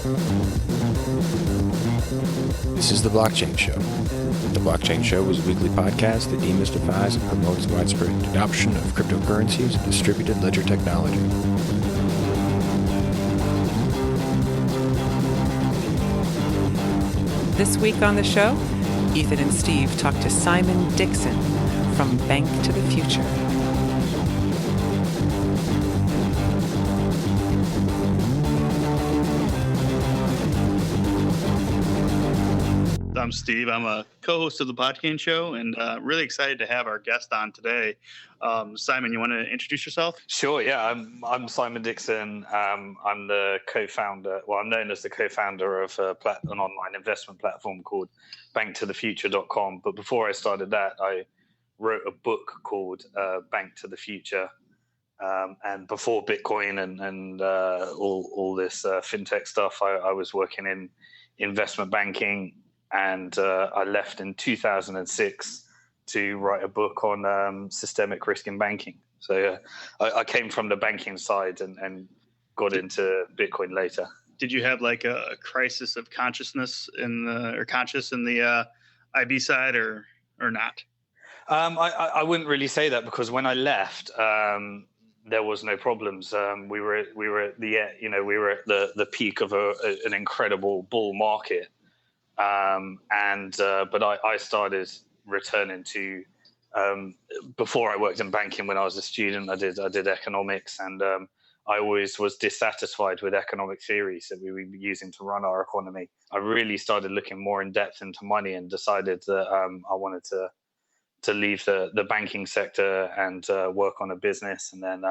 This is The Blockchain Show. The Blockchain Show is a weekly podcast that demystifies and promotes widespread adoption of cryptocurrencies and distributed ledger technology. This week on the show, Ethan and Steve talk to Simon Dixon from BnkToTheFuture. I'm Steve. I'm a co-host of the Blockchain Show, and really excited to have our guest on today. Simon, you want to introduce yourself? Sure. Yeah, I'm Simon Dixon. I'm the co-founder. Well, I'm known as the co-founder of an online investment platform called BnkToTheFuture.com. But before I started that, I wrote a book called Bank to the Future. And before Bitcoin and all this fintech stuff, I was working in investment banking. And I left in 2006 to write a book on systemic risk in banking. So I came from the banking side and got into Bitcoin later. Did you have like a crisis of consciousness in the IB side or not? I wouldn't really say that, because when I left, there was no problems. We were at the peak of an incredible bull market. But I started returning to, before I worked in banking when I was a student, I did economics, and I always was dissatisfied with economic theories that we were using to run our economy. I really started looking more in depth into money and decided that I wanted to leave the banking sector and work on a business. And then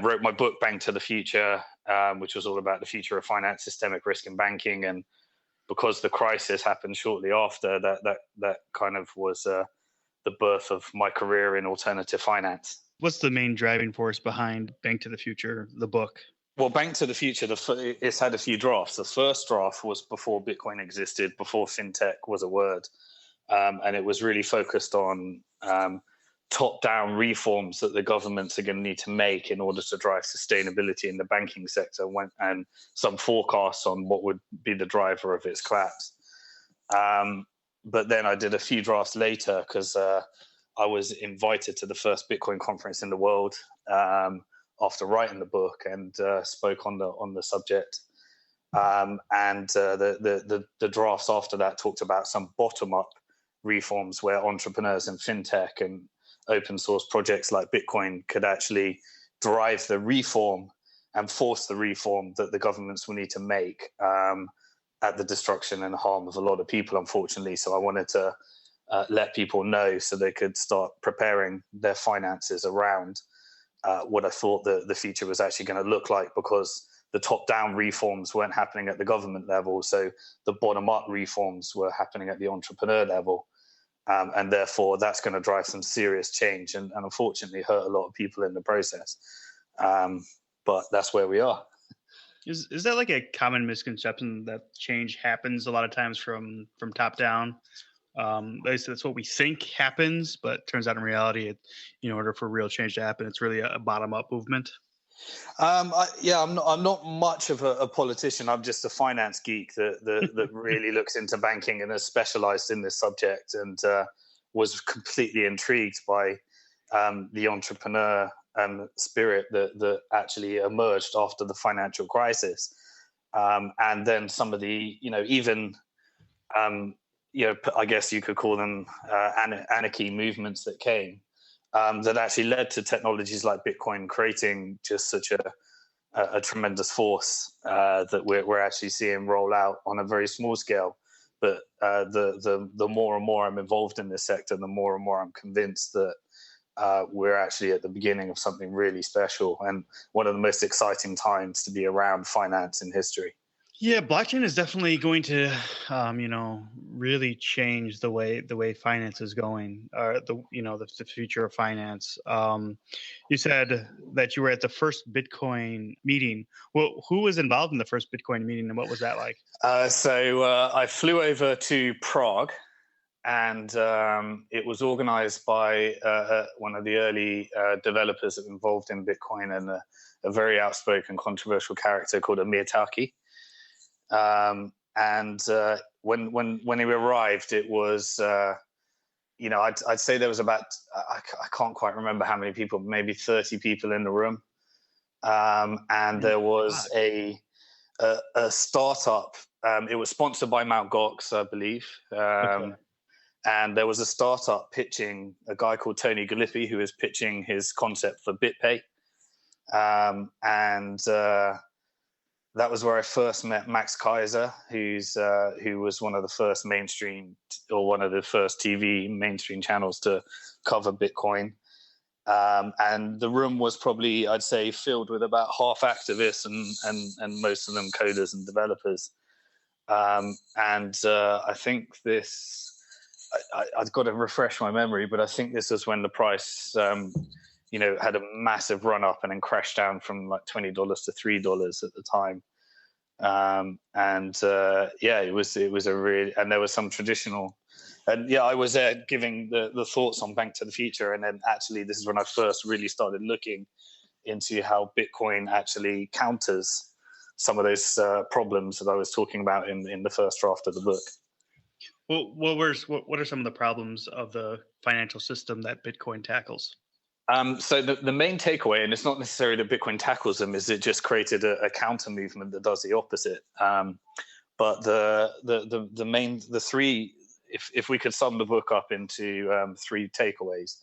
wrote my book, Bank to the Future, which was all about the future of finance, systemic risk in banking. And because the crisis happened shortly after, that kind of was the birth of my career in alternative finance. What's the main driving force behind Bank to the Future, the book? Well, Bank to the Future, it's had a few drafts. The first draft was before Bitcoin existed, before fintech was a word. And it was really focused on top-down reforms that the governments are going to need to make in order to drive sustainability in the banking sector, and some forecasts on what would be the driver of its collapse. But then I did a few drafts later because I was invited to the first Bitcoin conference in the world after writing the book, and spoke on the subject. The drafts after that talked about some bottom-up reforms where entrepreneurs in fintech and open source projects like Bitcoin could actually drive the reform and force the reform that the governments will need to make at the destruction and harm of a lot of people, unfortunately. So I wanted to let people know so they could start preparing their finances around what I thought the future was actually going to look like, because the top-down reforms weren't happening at the government level. So the bottom-up reforms were happening at the entrepreneur level. And therefore, that's going to drive some serious change and unfortunately hurt a lot of people in the process. But that's where we are. Is that like a common misconception that change happens a lot of times from top down? At least that's what we think happens, but it turns out in reality, in order for real change to happen, it's really a bottom-up movement. I'm not much of a politician. I'm just a finance geek that really looks into banking and has specialized in this subject, and was completely intrigued by the entrepreneur spirit that actually emerged after the financial crisis. And then some of the, I guess you could call them anarchy movements that came. That actually led to technologies like Bitcoin creating just such a tremendous force that we're actually seeing roll out on a very small scale. But the more and more I'm involved in this sector, the more and more I'm convinced that we're actually at the beginning of something really special, and one of the most exciting times to be around finance in history. Yeah, blockchain is definitely going to, really change the way finance is going, or the future of finance. You said that you were at the first Bitcoin meeting. Well, who was involved in the first Bitcoin meeting, and what was that like? So I flew over to Prague and it was organized by one of the early developers involved in Bitcoin, and a very outspoken, controversial character called Amir Taki. And when he arrived, it was, I'd say there was about, I can't quite remember how many people, maybe 30 people in the room. And there was a startup. It was sponsored by Mt. Gox, I believe. Okay. And there was a startup pitching, a guy called Tony Galippi, who was pitching his concept for BitPay. That was where I first met Max Keiser, who was one of the first mainstream, or one of the first TV mainstream channels to cover Bitcoin. And the room was probably, I'd say, filled with about half activists and most of them coders and developers. I think this, I've got to refresh my memory, but I think this was when the price, had a massive run up and then crashed down from like $20 to $3 at the time. It was a really, and there was some traditional, and I was there giving the thoughts on Bank to the Future. And then actually this is when I first really started looking into how Bitcoin actually counters some of those problems that I was talking about in the first draft of the book. Well, what are some of the problems of the financial system that Bitcoin tackles? So the main takeaway, and it's not necessarily that Bitcoin tackles them, is it just created a counter movement that does the opposite. But the three, if we could sum the book up into three takeaways,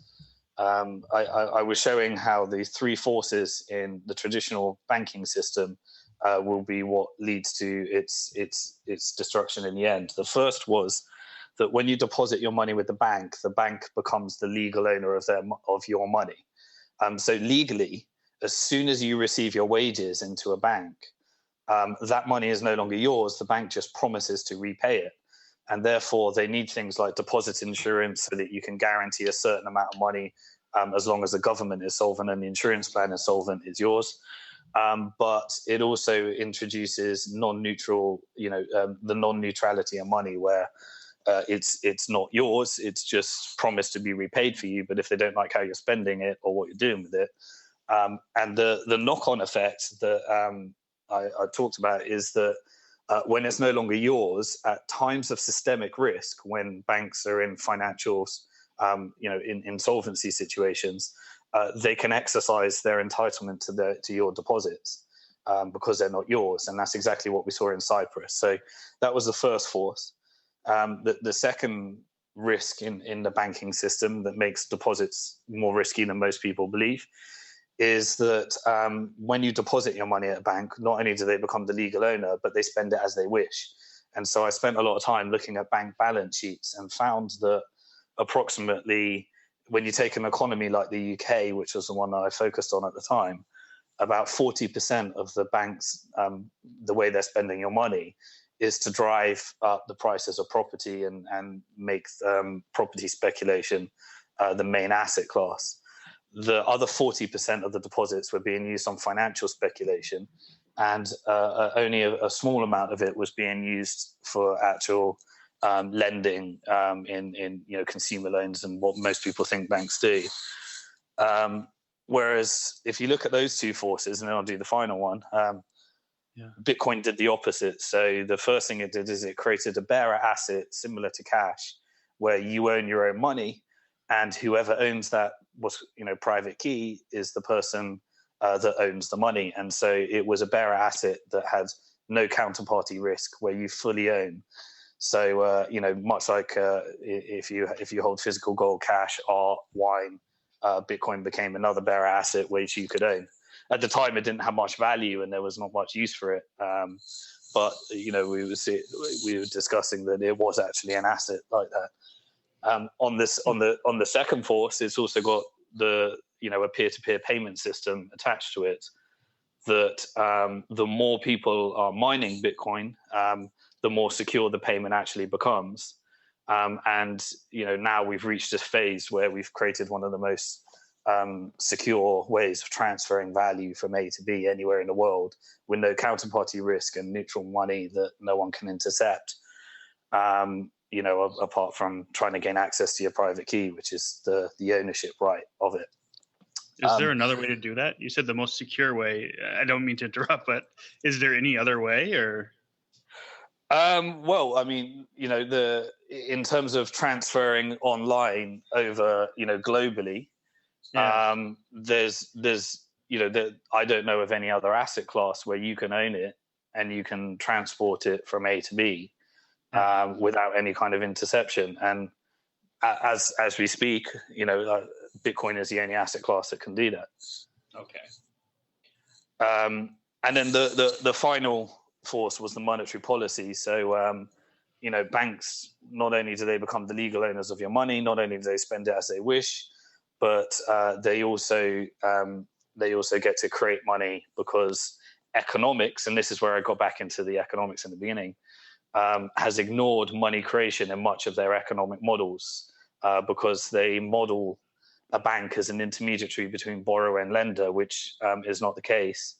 I was showing how the three forces in the traditional banking system will be what leads to its destruction in the end. The first was that when you deposit your money with the bank becomes the legal owner of your money. So legally, as soon as you receive your wages into a bank, that money is no longer yours. The bank just promises to repay it. And therefore, they need things like deposit insurance so that you can guarantee a certain amount of money as long as the government is solvent and the insurance plan is solvent, it's yours. But it also introduces non-neutral, the non-neutrality of money, where it's not yours. It's just promised to be repaid for you. But if they don't like how you're spending it or what you're doing with it, and the knock-on effect that I talked about is that when it's no longer yours, at times of systemic risk, when banks are in financials, in insolvency situations, they can exercise their entitlement to your deposits because they're not yours. And that's exactly what we saw in Cyprus. So that was the first force. The second risk in the banking system that makes deposits more risky than most people believe is that when you deposit your money at a bank, not only do they become the legal owner, but they spend it as they wish. And so I spent a lot of time looking at bank balance sheets and found that approximately, when you take an economy like the UK, which was the one that I focused on at the time, about 40% of the banks, the way they're spending your money is to drive up the prices of property and make property speculation the main asset class. The other 40% of the deposits were being used on financial speculation, and only a small amount of it was being used for actual lending in consumer loans and what most people think banks do. Whereas if you look at those two forces, and then I'll do the final one, Bitcoin did the opposite. So the first thing it did is it created a bearer asset similar to cash, where you own your own money, and whoever owns that private key is the person that owns the money. And so it was a bearer asset that had no counterparty risk, where you fully own. So much like if you hold physical gold, cash, art, wine, Bitcoin became another bearer asset which you could own. At the time, it didn't have much value and there was not much use for it. But we were discussing that it was actually an asset like that. On the second force, it's also got a peer-to-peer payment system attached to it. That the more people are mining Bitcoin, the more secure the payment actually becomes. Now we've reached this phase where we've created one of the most secure ways of transferring value from A to B anywhere in the world, with no counterparty risk and neutral money that no one can intercept. apart from trying to gain access to your private key, which is the ownership right of it. Is there another way to do that? You said the most secure way. I don't mean to interrupt, but is there any other way, or? Well, I mean, in terms of transferring online over, globally, there's I don't know of any other asset class where you can own it and you can transport it from A to B without any kind of interception. And as we speak, Bitcoin is the only asset class that can do that. Okay. And then the final force was the monetary policy. So, banks, not only do they become the legal owners of your money, not only do they spend it as they wish, but they also get to create money because economics, and this is where I got back into the economics in the beginning, has ignored money creation in much of their economic models because they model a bank as an intermediary between borrower and lender, which is not the case.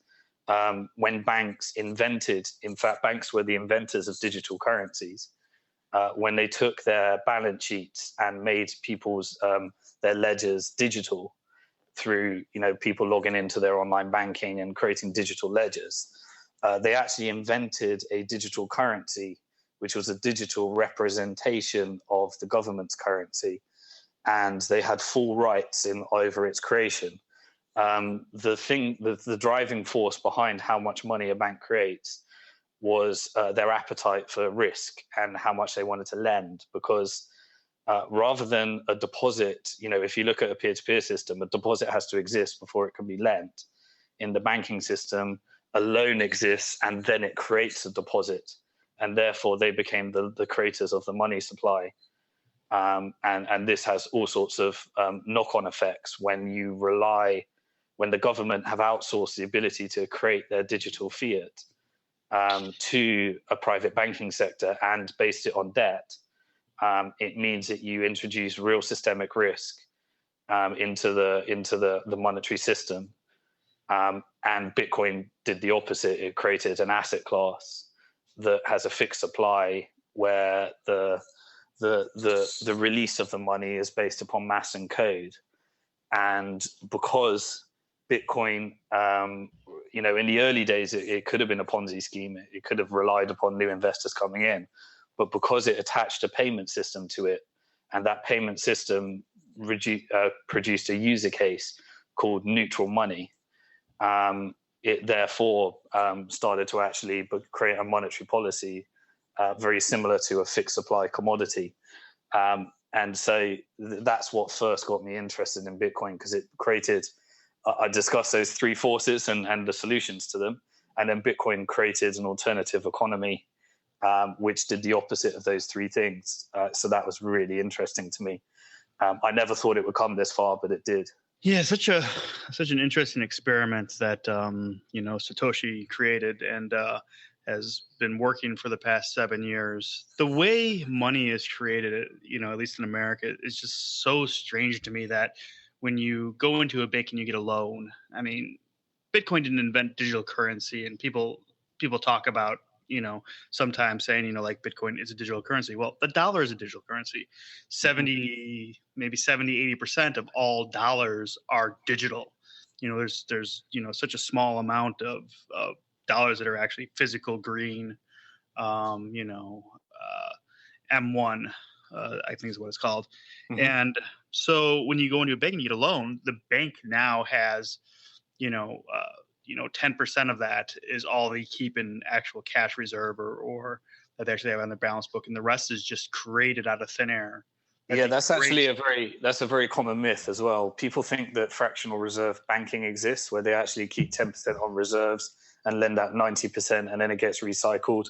When banks invented, in fact, banks were the inventors of digital currencies. When they took their balance sheets and made people's their ledgers digital through people logging into their online banking and creating digital ledgers, they actually invented a digital currency, which was a digital representation of the government's currency, and they had full rights over its creation. The driving force behind how much money a bank creates was their appetite for risk and how much they wanted to lend, because rather than a deposit, if you look at a peer-to-peer system, a deposit has to exist before it can be lent. In the banking system, a loan exists and then it creates a deposit, and therefore they became the creators of the money supply. And this has all sorts of knock-on effects when the government have outsourced the ability to create their digital fiat to a private banking sector and based it on debt. It means that you introduce real systemic risk into the monetary system. And Bitcoin did the opposite. It created an asset class that has a fixed supply where the release of the money is based upon mass and code. And because Bitcoin, in the early days, it could have been a Ponzi scheme. It could have relied upon new investors coming in. But because it attached a payment system to it, and that payment system produced a user case called neutral money, it therefore started to actually create a monetary policy very similar to a fixed supply commodity. And so that's what first got me interested in Bitcoin, because it created, I discussed those three forces and the solutions to them. And then Bitcoin created an alternative economy, which did the opposite of those three things. So that was really interesting to me. I never thought it would come this far, but it did. Yeah, such an interesting experiment that Satoshi created and has been working for the past 7 years. The way money is created, at least in America, is just so strange to me that when you go into a bank and you get a loan, I mean, Bitcoin didn't invent digital currency, and people talk about, sometimes saying, like Bitcoin is a digital currency. Well, the dollar is a digital currency. 80% of all dollars are digital. There's such a small amount of dollars that are actually physical green, M1, I think is what it's called. Mm-hmm. And so when you go into a bank and you get a loan, the bank now has, 10% of that is all they keep in actual cash reserve or that they actually have on their balance book, and the rest is just created out of thin air. That's actually a very common myth as well. People think that fractional reserve banking exists, where they actually keep 10% on reserves and lend out 90%, and then it gets recycled.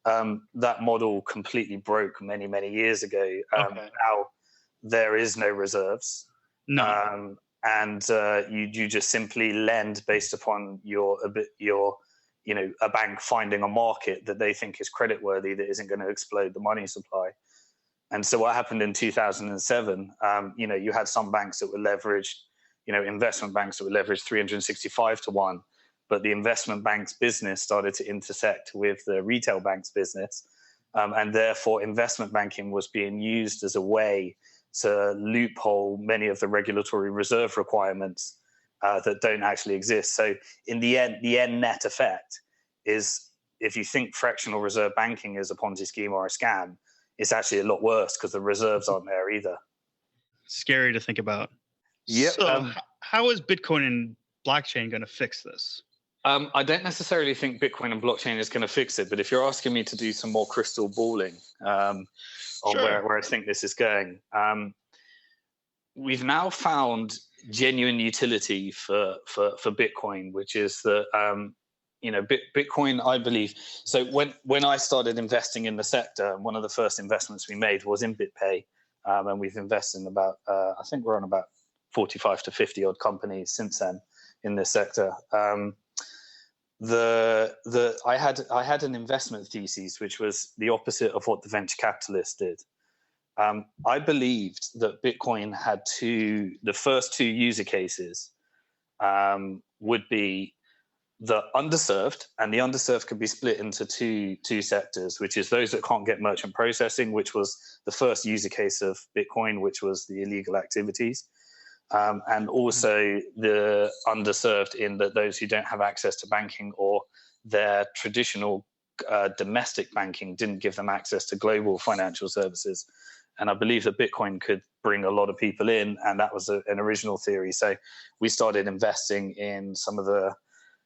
That model completely broke many, many years ago. Now there is no reserves. No. And you just simply lend based upon a bank finding a market that they think is creditworthy, that isn't going to explode the money supply. And so what happened in 2007, you had some banks that were leveraged, investment banks that were leveraged 365 to 1, but the investment bank's business started to intersect with the retail bank's business. and therefore investment banking was being used as a way to loophole many of the regulatory reserve requirements that don't actually exist. So in the end net effect is, if you think fractional reserve banking is a Ponzi scheme or a scam, it's actually a lot worse because the reserves aren't there either. Scary to think about. Yep. So how is Bitcoin and blockchain going to fix this? I don't necessarily think Bitcoin and blockchain is going to fix it, but if you're asking me to do some more crystal balling on where I think this is going, we've now found genuine utility for Bitcoin, which is that Bitcoin, I believe. So when I started investing in the sector, one of the first investments we made was in BitPay, and we've invested in about I think we're on about 45 to 50 odd companies since then in this sector. I had an investment thesis which was the opposite of what the venture capitalists did. I believed that Bitcoin had the first two user cases would be the underserved, and the underserved could be split into two sectors, which is those that can't get merchant processing, which was the first user case of Bitcoin, which was the illegal activities. And also the underserved in that those who don't have access to banking, or their traditional domestic banking didn't give them access to global financial services. And I believe that Bitcoin could bring a lot of people in, and that was an original theory. So we started investing in some of the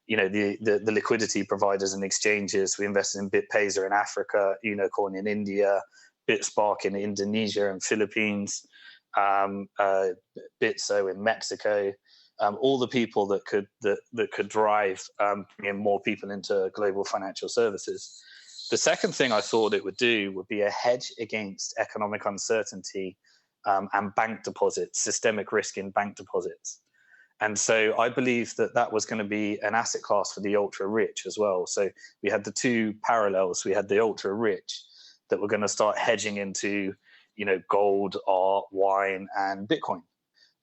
liquidity providers and exchanges. We invested in BitPayzer in Africa, Unicorn in India, BitSpark in Indonesia and Philippines, Bitso in Mexico, all the people that could drive bringing more people into global financial services. The second thing I thought it would do would be a hedge against economic uncertainty and bank deposits, systemic risk in bank deposits. And so I believe that was going to be an asset class for the ultra rich as well. So we had the two parallels. We had the ultra rich that were going to start hedging into gold, art, wine, and Bitcoin.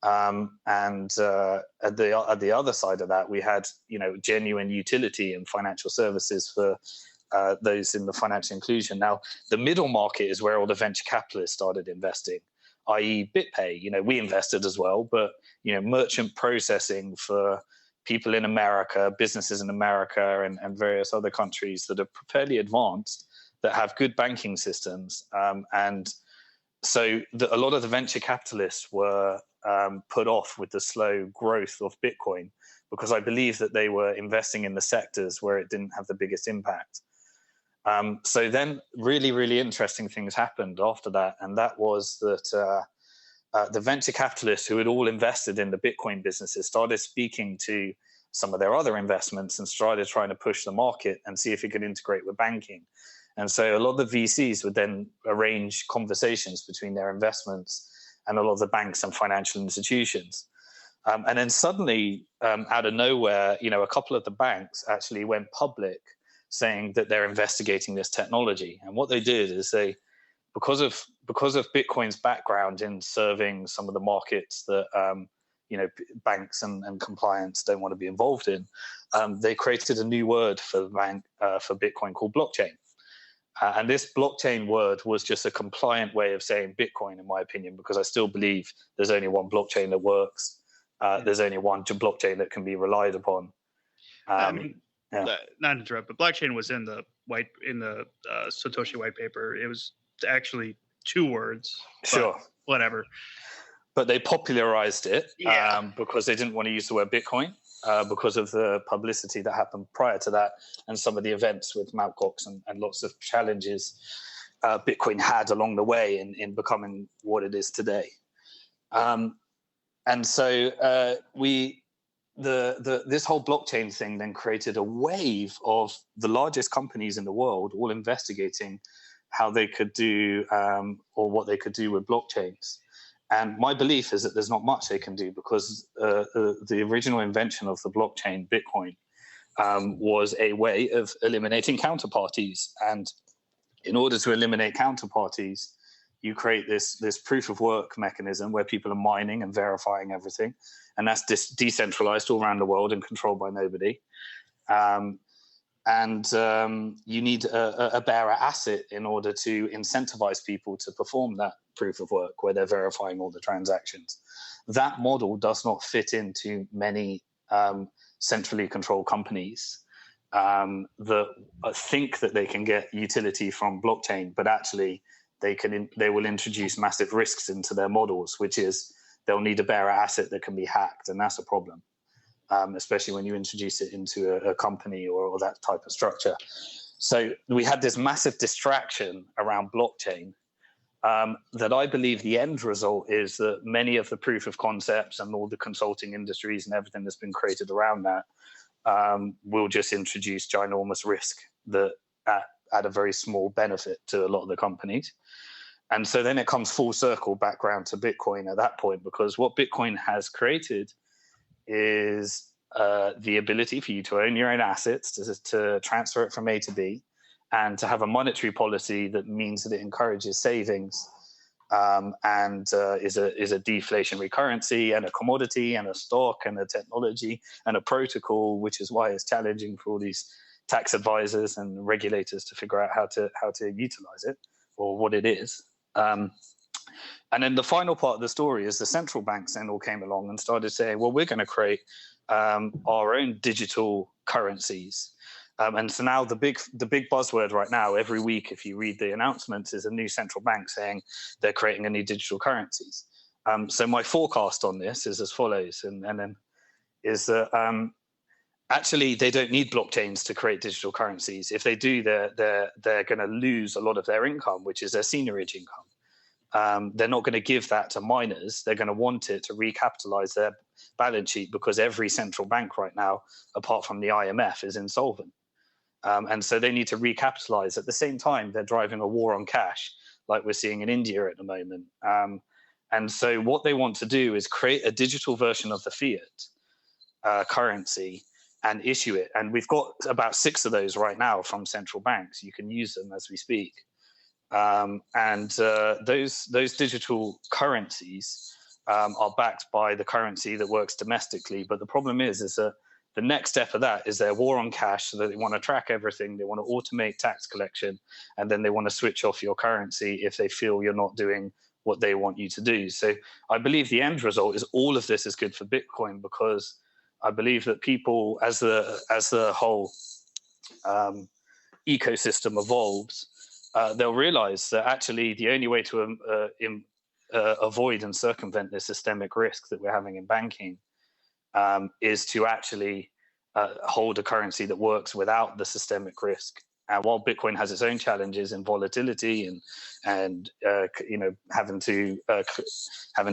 And at the other side of that, we had genuine utility and financial services for those in the financial inclusion. Now, the middle market is where all the venture capitalists started investing, i.e. BitPay. We invested as well, but merchant processing for people in America, businesses in America, and various other countries that are fairly advanced, that have good banking systems. And so a lot of the venture capitalists were put off with the slow growth of Bitcoin, because I believe that they were investing in the sectors where it didn't have the biggest impact. So then really, really interesting things happened after that. And that was that the venture capitalists who had all invested in the Bitcoin businesses started speaking to some of their other investments and started trying to push the market and see if it could integrate with banking. And so a lot of the VCs would then arrange conversations between their investments and a lot of the banks and financial institutions. And then suddenly, out of nowhere, a couple of the banks actually went public saying that they're investigating this technology. And what they did is because of Bitcoin's background in serving some of the markets that banks and compliance don't want to be involved in, they created a new word for Bitcoin called blockchain. And this blockchain word was just a compliant way of saying Bitcoin, in my opinion, because I still believe there's only one blockchain that works. There's only one blockchain that can be relied upon. Not to interrupt, but blockchain was in the Satoshi white paper. It was actually two words. Sure. Whatever. But they popularized it because they didn't want to use the word Bitcoin. Because of the publicity that happened prior to that and some of the events with Mt. Gox and lots of challenges Bitcoin had along the way in becoming what it is today. And so this whole blockchain thing then created a wave of the largest companies in the world all investigating how they could do or what they could do with blockchains. And my belief is that there's not much they can do, because the original invention of the blockchain, Bitcoin, was a way of eliminating counterparties. And in order to eliminate counterparties, you create this proof of work mechanism where people are mining and verifying everything. And that's decentralized all around the world and controlled by nobody. And you need a bearer asset in order to incentivize people to perform that proof of work where they're verifying all the transactions. That model does not fit into many centrally controlled companies that think that they can get utility from blockchain, but actually they will introduce massive risks into their models, which is they'll need a bearer asset that can be hacked, and that's a problem. Especially when you introduce it into a company or that type of structure. So we had this massive distraction around blockchain that I believe the end result is that many of the proof of concepts and all the consulting industries and everything that's been created around that will just introduce ginormous risk that at a very small benefit to a lot of the companies. And so then it comes full circle back around to Bitcoin at that point, because what Bitcoin has created is the ability for you to own your own assets, to transfer it from A to B, and to have a monetary policy that means that it encourages savings and is a deflationary currency and a commodity and a stock and a technology and a protocol, which is why it's challenging for all these tax advisors and regulators to figure out how to utilize it or what it is. And then the final part of the story is the central banks then all came along and started saying, well, we're going to create our own digital currencies. And so now the big buzzword right now, every week, if you read the announcements, is a new central bank saying they're creating a new digital currencies. So my forecast on this is as follows, and then is that actually they don't need blockchains to create digital currencies. If they do, they're going to lose a lot of their income, which is their seigniorage income. They're not going to give that to miners. They're going to want it to recapitalize their balance sheet, because every central bank right now, apart from the IMF, is insolvent. And so they need to recapitalize. At the same time, they're driving a war on cash, like we're seeing in India at the moment. And so what they want to do is create a digital version of the fiat currency and issue it. And we've got about 6 of those right now from central banks. You can use them as we speak. Those digital currencies are backed by the currency that works domestically. But the problem is that the next step of that is their war on cash, so that they want to track everything. They want to automate tax collection, and then they want to switch off your currency if they feel you're not doing what they want you to do. So I believe the end result is all of this is good for Bitcoin, because I believe that people, as the whole ecosystem evolves, they'll realize that actually the only way to avoid and circumvent the systemic risk that we're having in banking is to actually hold a currency that works without the systemic risk. And while Bitcoin has its own challenges in volatility and having to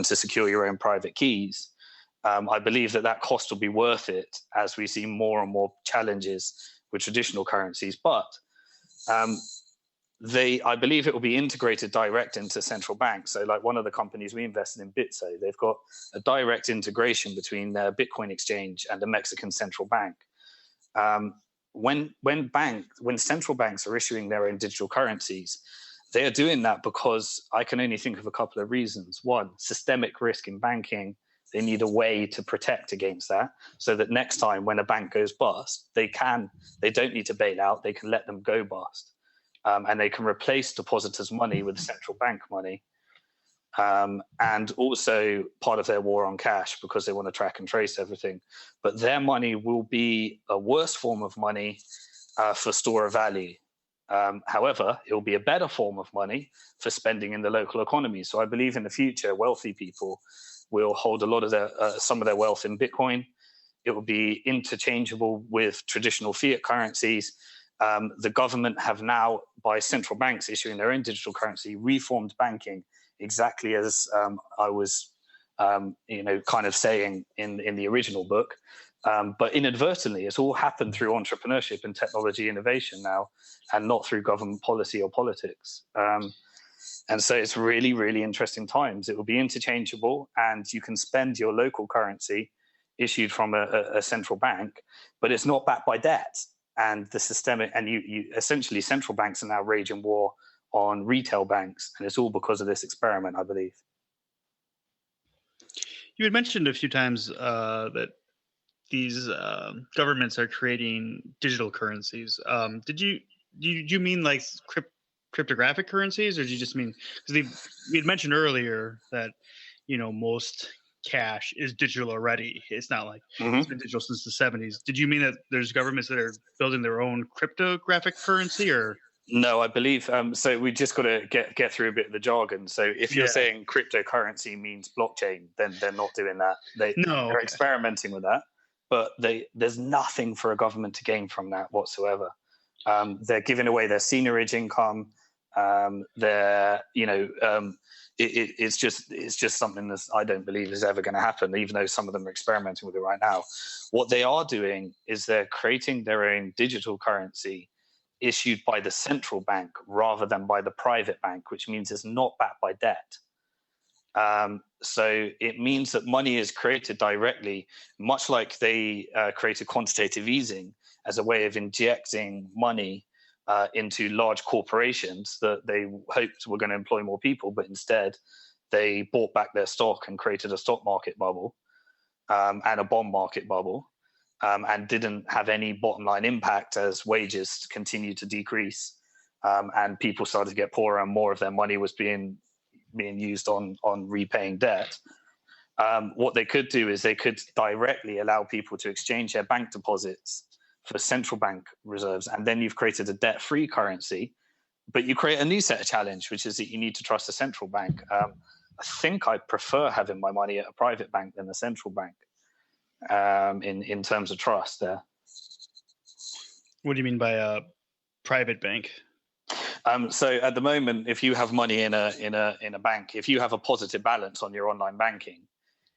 secure your own private keys, I believe that cost will be worth it as we see more and more challenges with traditional currencies. But I believe it will be integrated direct into central banks. So like one of the companies we invested in, Bitso, they've got a direct integration between their Bitcoin exchange and the Mexican central bank. When central banks are issuing their own digital currencies, they are doing that because I can only think of a couple of reasons. One, systemic risk in banking. They need a way to protect against that, so that next time when a bank goes bust, they don't need to bail out. They can let them go bust. And they can replace depositors' money with central bank money. And also part of their war on cash, because they want to track and trace everything. But their money will be a worse form of money for store of value. However, it will be a better form of money for spending in the local economy. So I believe in the future, wealthy people will hold a lot of some of their wealth in Bitcoin. It will be interchangeable with traditional fiat currencies. The government have now, by central banks issuing their own digital currency, reformed banking exactly as I was, kind of saying in the original book. But inadvertently, it's all happened through entrepreneurship and technology innovation now, and not through government policy or politics. And so it's really, really interesting times. It will be interchangeable, and you can spend your local currency issued from a central bank, but it's not backed by debt. And the systemic, and you essentially, central banks are now waging war on retail banks, and it's all because of this experiment, I believe. You had mentioned a few times that these governments are creating digital currencies. Did you mean like cryptographic currencies, or did you just mean, because we had mentioned earlier that most cash is digital already. It's not like it's been digital since the 70s. Did you mean that there's governments that are building their own cryptographic currency, or? No, I believe so. We just got to get through a bit of the jargon. So if you're saying cryptocurrency means blockchain, then they're not doing that. They're experimenting with that, but there's nothing for a government to gain from that whatsoever. They're giving away their seigniorage income. It's just something that I don't believe is ever going to happen, even though some of them are experimenting with it right now. What they are doing is they're creating their own digital currency issued by the central bank rather than by the private bank, which means it's not backed by debt. So it means that money is created directly, much like they created quantitative easing as a way of injecting money into large corporations that they hoped were going to employ more people, but instead they bought back their stock and created a stock market bubble and a bond market bubble. And didn't have any bottom line impact as wages continued to decrease, and people started to get poorer and more of their money was being used on repaying debt. What they could do is they could directly allow people to exchange their bank deposits for central bank reserves, and then you've created a debt-free currency, but you create a new set of challenge, which is that you need to trust a central bank. I think I prefer having my money at a private bank than a central bank. In terms of trust there. What do you mean by a private bank? So at the moment, if you have money in a bank, if you have a positive balance on your online banking,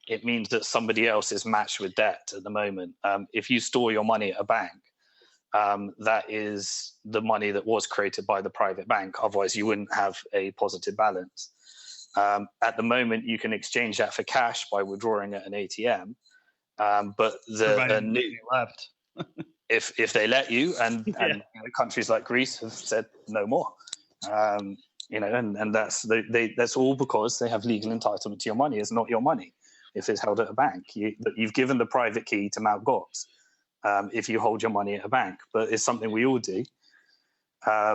it means that somebody else is matched with debt at the moment. If you store your money at a bank, that is the money that was created by the private bank. Otherwise, you wouldn't have a positive balance. At the moment, you can exchange that for cash by withdrawing at an ATM. But the new left, if they let you, and countries like Greece have said no more, and that's all because they have legal entitlement to your money. It's not your money if it's held at a bank. You've given the private key to Mt. Gox if you hold your money at a bank, but it's something we all do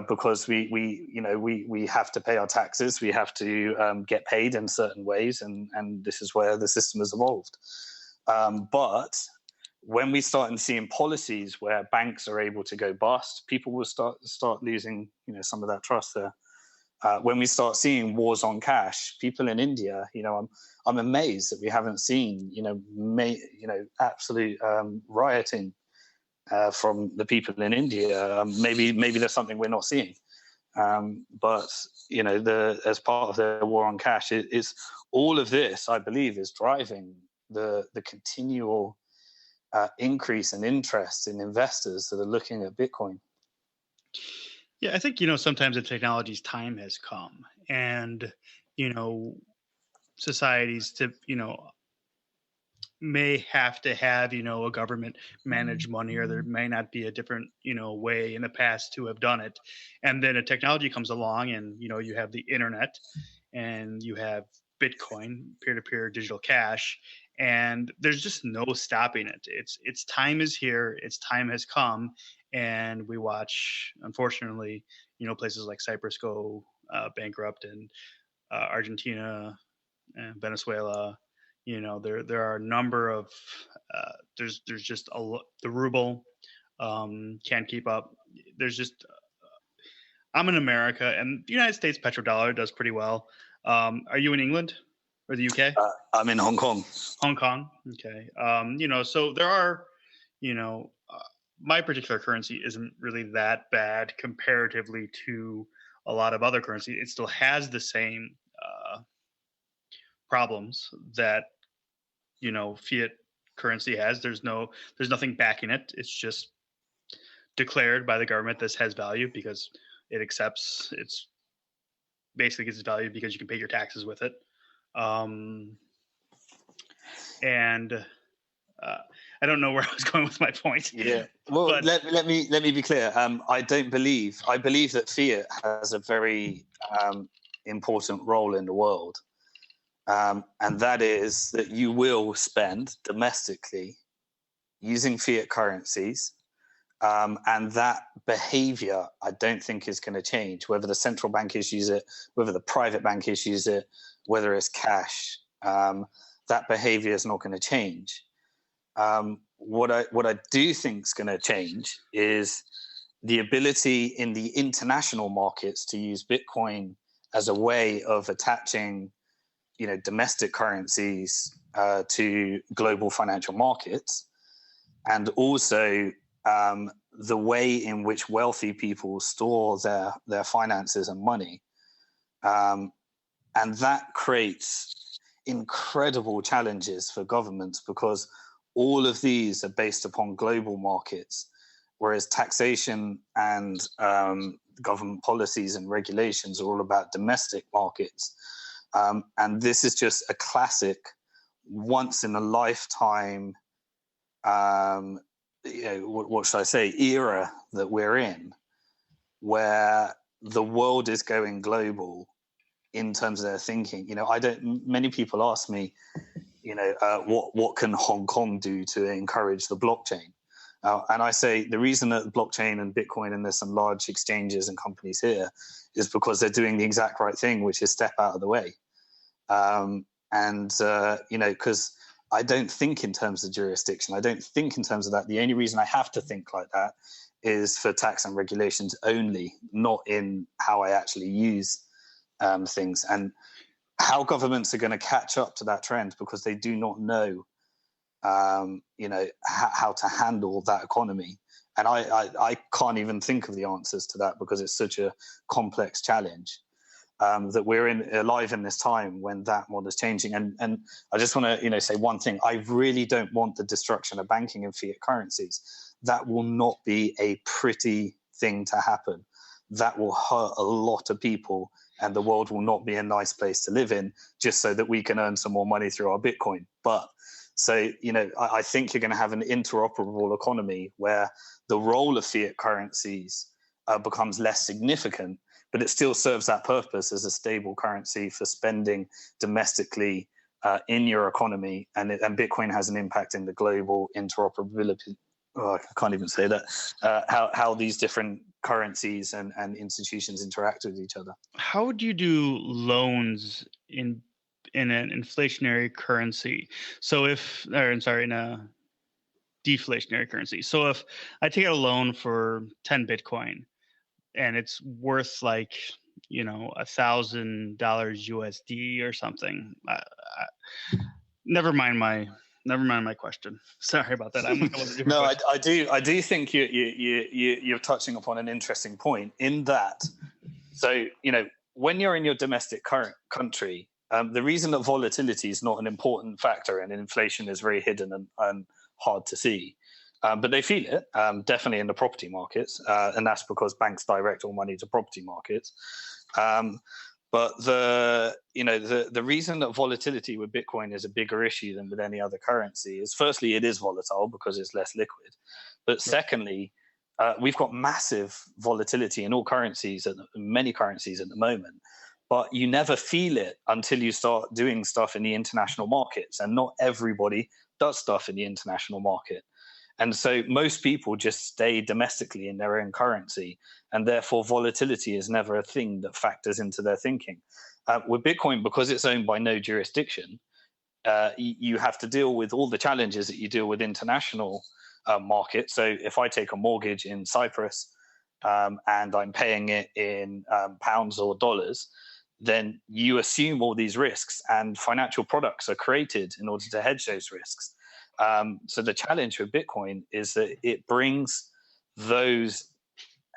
because we have to pay our taxes, we have to get paid in certain ways, and this is where the system has evolved. But when we start seeing policies where banks are able to go bust, people will start losing, some of that trust there. When we start seeing wars on cash, people in India, I'm amazed that we haven't seen, absolute rioting from the people in India. Maybe there's something we're not seeing. But as part of the war on cash, it's all of this, I believe, is driving the continual increase in interest in investors that are looking at Bitcoin. Yeah, I think, sometimes the technology's time has come, and, societies to, may have to have, a government manage money, or there may not be a different, way in the past to have done it. And then a technology comes along and, you have the internet and you have Bitcoin, peer-to-peer digital cash, and there's just no stopping it. Its time is here. Its time has come, and we watch, unfortunately, places like Cyprus go bankrupt, and Argentina, and Venezuela. There are a number of there's just the ruble can't keep up. There's just I'm in America, and the United States petrodollar does pretty well. Are you in England or the UK? I'm in Hong Kong. Hong Kong. Okay. So there are, my particular currency isn't really that bad comparatively to a lot of other currency. It still has the same problems that, fiat currency has. There's nothing backing it. It's just declared by the government this has value because it accepts it's basically gets value because you can pay your taxes with it. And I don't know where I was going with my point. Yeah. Well, but let me be clear. I believe that fiat has a very important role in the world, and that is that you will spend domestically using fiat currencies. And that behavior, I don't think is going to change, whether the central bank issues it, whether the private bank issues it, whether it's cash. That behavior is not going to change. What I do think is going to change is the ability in the international markets to use Bitcoin as a way of attaching, domestic currencies to global financial markets, and also the way in which wealthy people store their finances and money. And that creates incredible challenges for governments, because all of these are based upon global markets, whereas taxation and government policies and regulations are all about domestic markets. And this is just a classic once-in-a-lifetime what should I say, era that we're in, where the world is going global in terms of their thinking. Many people ask me, what can Hong Kong do to encourage the blockchain? And I say the reason that blockchain and Bitcoin, and there's some large exchanges and companies here, is because they're doing the exact right thing, which is step out of the way. Because I don't think in terms of jurisdiction. I don't think in terms of that. The only reason I have to think like that is for tax and regulations only, not in how I actually use things. And how governments are going to catch up to that trend, because they do not know, how to handle that economy. And I can't even think of the answers to that, because it's such a complex challenge. That we're alive in this time when that model is changing. And I just want to say one thing. I really don't want the destruction of banking and fiat currencies. That will not be a pretty thing to happen. That will hurt a lot of people, and the world will not be a nice place to live in, just so that we can earn some more money through our Bitcoin. But so, I think you're going to have an interoperable economy where the role of fiat currencies becomes less significant, but it still serves that purpose as a stable currency for spending domestically in your economy. And Bitcoin has an impact in the global interoperability. I can't even say that. How these different currencies and institutions interact with each other. How would you do loans in an inflationary currency? So in a deflationary currency. So if I take out a loan for 10 Bitcoin, and it's worth like, $1,000 USD or something. Never mind my question. Sorry about that. No, I do think you're touching upon an interesting point in that. So, when you're in your domestic country, the reason that volatility is not an important factor and inflation is very hidden and hard to see, but they feel it, definitely in the property markets, and that's because banks direct all money to property markets. But the reason that volatility with Bitcoin is a bigger issue than with any other currency is, firstly, it is volatile because it's less liquid. But secondly, we've got massive volatility in all currencies, many currencies at the moment. But you never feel it until you start doing stuff in the international markets, and not everybody does stuff in the international market. And so most people just stay domestically in their own currency, and therefore volatility is never a thing that factors into their thinking. With Bitcoin, because it's owned by no jurisdiction, you have to deal with all the challenges that you deal with international markets. So if I take a mortgage in Cyprus and I'm paying it in pounds or dollars, then you assume all these risks, and financial products are created in order to hedge those risks. So the challenge with Bitcoin is that it brings those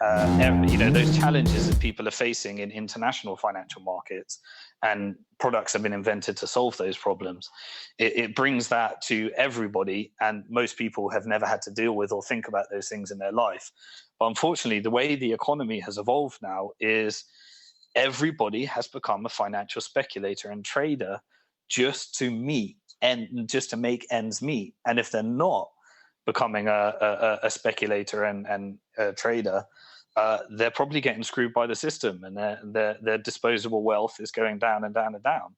challenges that people are facing in international financial markets, and products have been invented to solve those problems. It brings that to everybody, and most people have never had to deal with or think about those things in their life. But unfortunately, the way the economy has evolved now is everybody has become a financial speculator and trader just to make ends meet. And if they're not becoming a speculator and a trader, they're probably getting screwed by the system, and their disposable wealth is going down and down and down.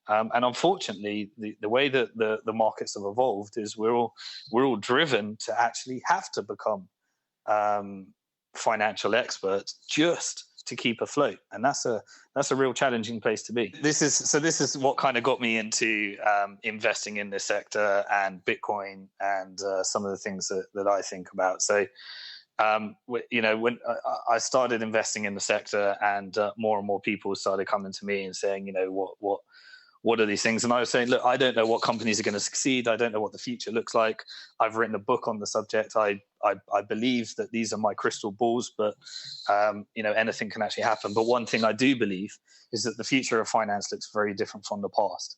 And unfortunately, the way that the markets have evolved is we're all driven to actually have to become financial experts just to keep afloat, and that's a real challenging place to be. This is what kind of got me into investing in this sector and Bitcoin and some of the things that I think about. So when I started investing in the sector, and more and more people started coming to me and saying, what are these things? And I was saying, look, I don't know what companies are going to succeed. I don't know what the future looks like. I've written a book on the subject. I believe that these are my crystal balls, but anything can actually happen. But one thing I do believe is that the future of finance looks very different from the past.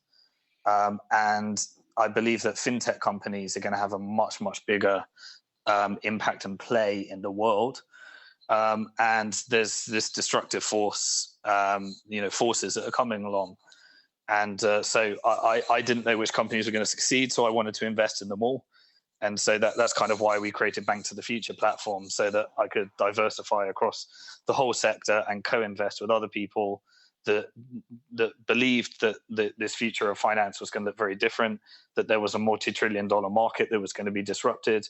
And I believe that fintech companies are going to have a much, much bigger impact and play in the world. And there's this destructive force, forces that are coming along. And so I didn't know which companies were going to succeed, so I wanted to invest in them all. And so that's kind of why we created Bank to the Future platform, so that I could diversify across the whole sector and co-invest with other people that believed that this future of finance was going to look very different, that there was a multi-trillion-dollar market that was going to be disrupted,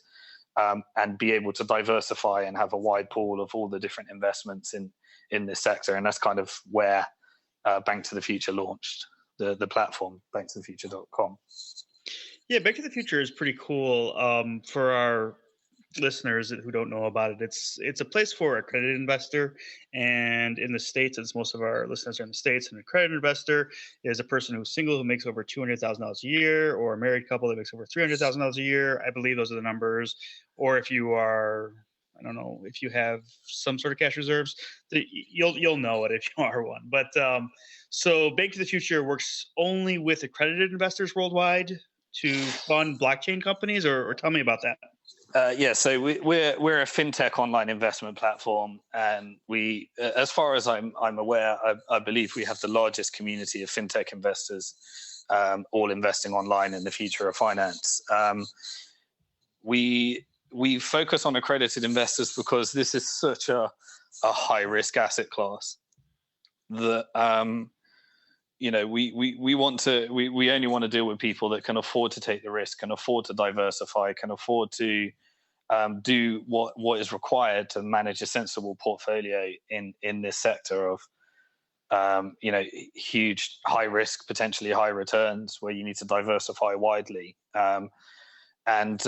and be able to diversify and have a wide pool of all the different investments in this sector. And that's kind of where Bank to the Future launched. The platform, BnkToTheFuture.com. Yeah, Back to the Future is pretty cool. For our listeners who don't know about it, it's a place for a accredited investor, and in the States, since most of our listeners are in the States, an accredited investor is a person who's single who makes over $200,000 a year, or a married couple that makes over $300,000 a year. I believe those are the numbers. Or if you are, I don't know, if you have some sort of cash reserves, you'll know it if you are one. But so Bank to the Future works only with accredited investors worldwide to fund blockchain companies, or tell me about that. So we're a fintech online investment platform, and we, as far as I'm aware, I believe we have the largest community of fintech investors, all investing online in the future of finance. We focus on accredited investors because this is such a high risk asset class that we only want to deal with people that can afford to take the risk, can afford to diversify, can afford to do what is required to manage a sensible portfolio in this sector of huge high risk, potentially high returns, where you need to diversify widely. And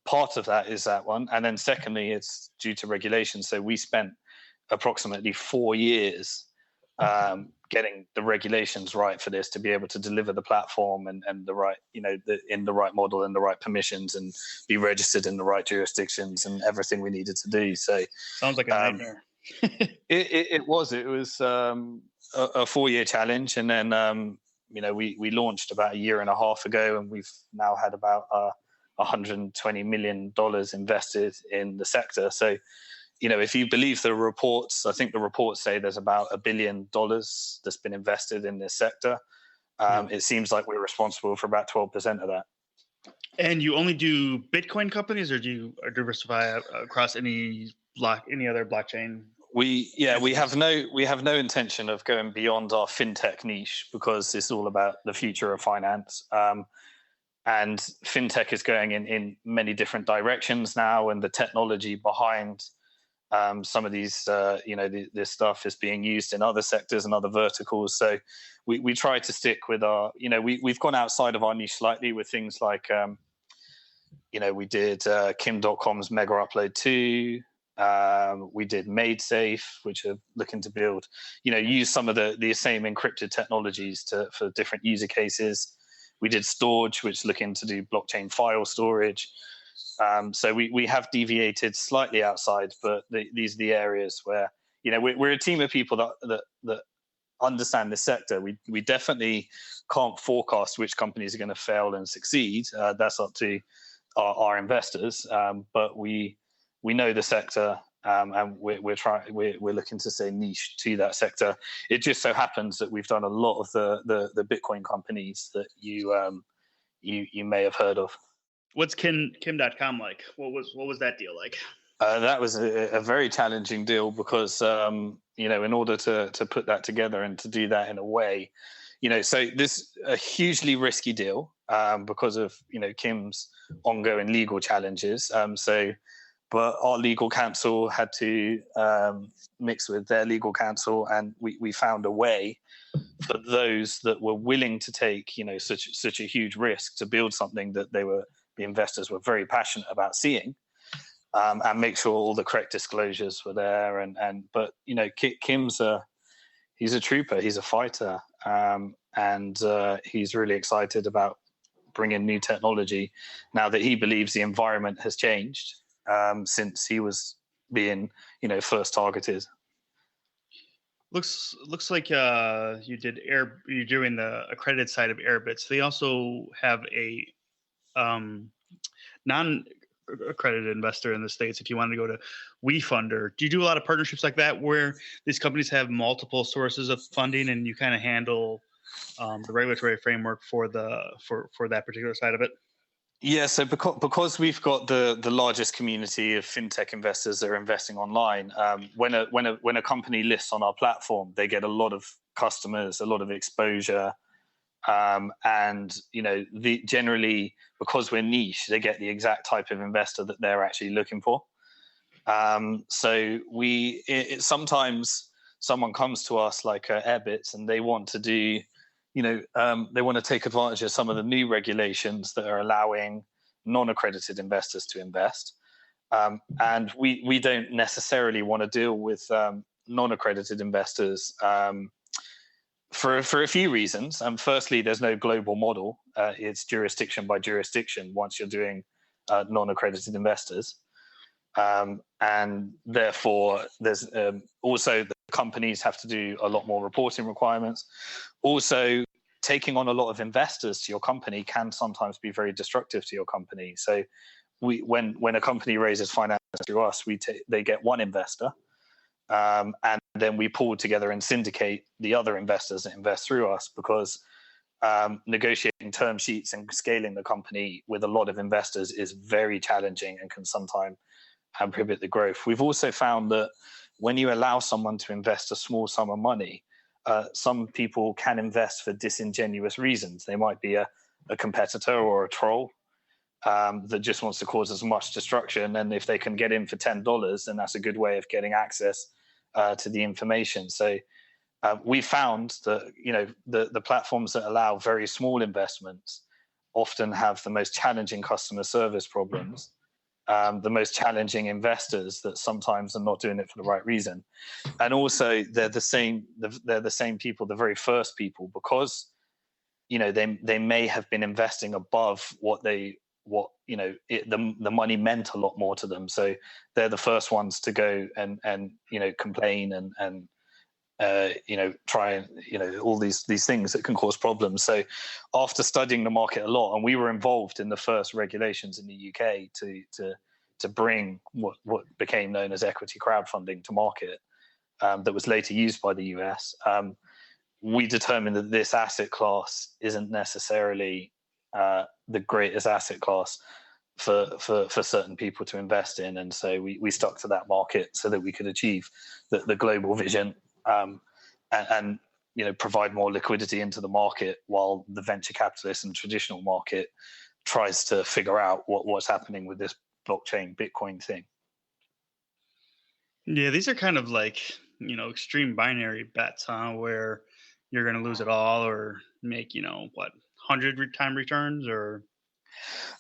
part of that is that one. And then secondly, it's due to regulation. So we spent approximately 4 years getting the regulations right for this, to be able to deliver the platform and the right, in the right model and the right permissions, and be registered in the right jurisdictions and everything we needed to do. So sounds like a nightmare. It was a 4-year challenge. And then, we launched about a year and a half ago, and we've now had about $120 million invested in the sector. So, if you believe the reports, I think the reports say there's about $1 billion that's been invested in this sector. It seems like we're responsible for about 12% of that. And you only do Bitcoin companies, or do you diversify across any other blockchain? We have no intention of going beyond our fintech niche, because it's all about the future of finance. And fintech is going in many different directions now, and the technology behind some of these, this stuff is being used in other sectors and other verticals. So we try to stick with our, we've gone outside of our niche slightly with things like, we did Kim.com's Mega Upload 2. We did MadeSafe, which are looking to build, use some of the same encrypted technologies for different user cases. We did Storage, which is looking to do blockchain file storage. So we have deviated slightly outside, but these are the areas where, we're a team of people that understand this sector. We definitely can't forecast which companies are going to fail and succeed. That's up to our investors. But we know the sector, and we're looking to stay niche to that sector. It just so happens that we've done a lot of the Bitcoin companies that you may have heard of. What's Kim.com like? What was that deal like? That was a very challenging deal, because in order to put that together and to do that in a way, So this is a hugely risky deal because of Kim's ongoing legal challenges. But our legal counsel had to mix with their legal counsel, and we found a way for those that were willing to take such a huge risk to build something that the investors were very passionate about seeing, and make sure all the correct disclosures were there. But Kim's he's a trooper, he's a fighter, and he's really excited about bringing new technology now that he believes the environment has changed since he was being first targeted. Looks like you're doing the accredited side of Airbits. They also have a non-accredited investor in the States. If you want to go to WeFunder, do you do a lot of partnerships like that where these companies have multiple sources of funding and you kind of handle the regulatory framework for that particular side of it? Yeah, so because we've got the largest community of fintech investors that are investing online, when a company lists on our platform, they get a lot of customers, a lot of exposure, and generally, because we're niche, they get the exact type of investor that they're actually looking for. So sometimes someone comes to us like Airbits, and they want to do. They want to take advantage of some of the new regulations that are allowing non-accredited investors to invest. And we don't necessarily want to deal with non-accredited investors for a few reasons. Firstly, there's no global model. It's jurisdiction by jurisdiction once you're doing non-accredited investors. And therefore, there's also the companies have to do a lot more reporting requirements. Also, taking on a lot of investors to your company can sometimes be very destructive to your company. So, when a company raises finance through us, they get one investor, and then we pull together and syndicate the other investors that invest through us, because negotiating term sheets and scaling the company with a lot of investors is very challenging and can sometimes prohibit the growth. We've also found that when you allow someone to invest a small sum of money, some people can invest for disingenuous reasons. They might be a competitor or a troll that just wants to cause as much destruction. And if they can get in for $10, then that's a good way of getting access to the information. So we found that the platforms that allow very small investments often have the most challenging customer service problems. The most challenging investors that sometimes are not doing it for the right reason, and also they're the same people, the very first people, because they may have been investing above the money meant a lot more to them. So they're the first ones to go and complain and try and all these things that can cause problems. So after studying the market a lot, and we were involved in the first regulations in the UK to bring what became known as equity crowdfunding to market, that was later used by the US, we determined that this asset class isn't necessarily the greatest asset class for certain people to invest in, and so we stuck to that market so that we could achieve the global vision. And provide more liquidity into the market, while the venture capitalist and traditional market tries to figure out what's happening with this blockchain Bitcoin thing. Yeah, these are kind of like extreme binary bets, huh? Where you're going to lose it all or make 100-time returns, or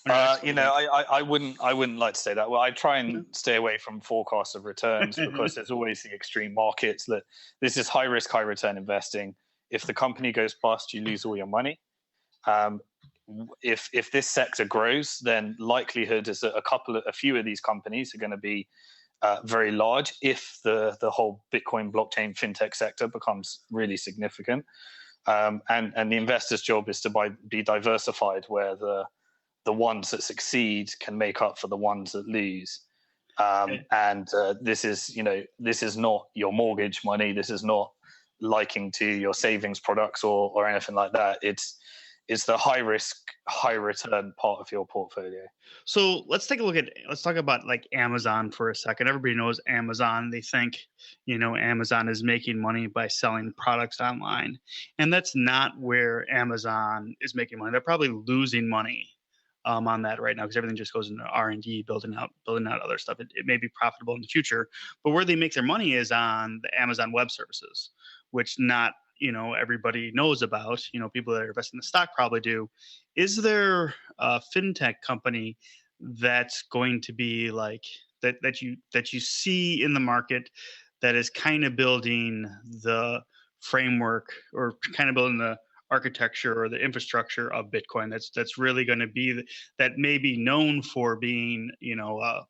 I wouldn't like to say that. Well, I try and stay away from forecasts of returns because there's always the extreme markets. That this is high risk, high return investing. If the company goes bust, you lose all your money. If this sector grows, then likelihood is that a few of these companies are going to be very large. If the whole Bitcoin blockchain fintech sector becomes really significant, and the investor's job is to be diversified, where the ones that succeed can make up for the ones that lose. And this is not your mortgage money. This is not liking to your savings products or anything like that. is the high risk, high return part of your portfolio. So let's talk about like Amazon for a second. Everybody knows Amazon. They think, Amazon is making money by selling products online. And that's not where Amazon is making money. They're probably losing money on that right now because everything just goes into R&D, building out other stuff. It may be profitable in the future, but where they make their money is on the Amazon Web Services, which not everybody knows about. People that are investing in the stock probably do. Is there a fintech company that's going to be like that you see in the market that is kind of building the framework or kind of building the architecture or the infrastructure of Bitcoin that's really going to be that may be known for being a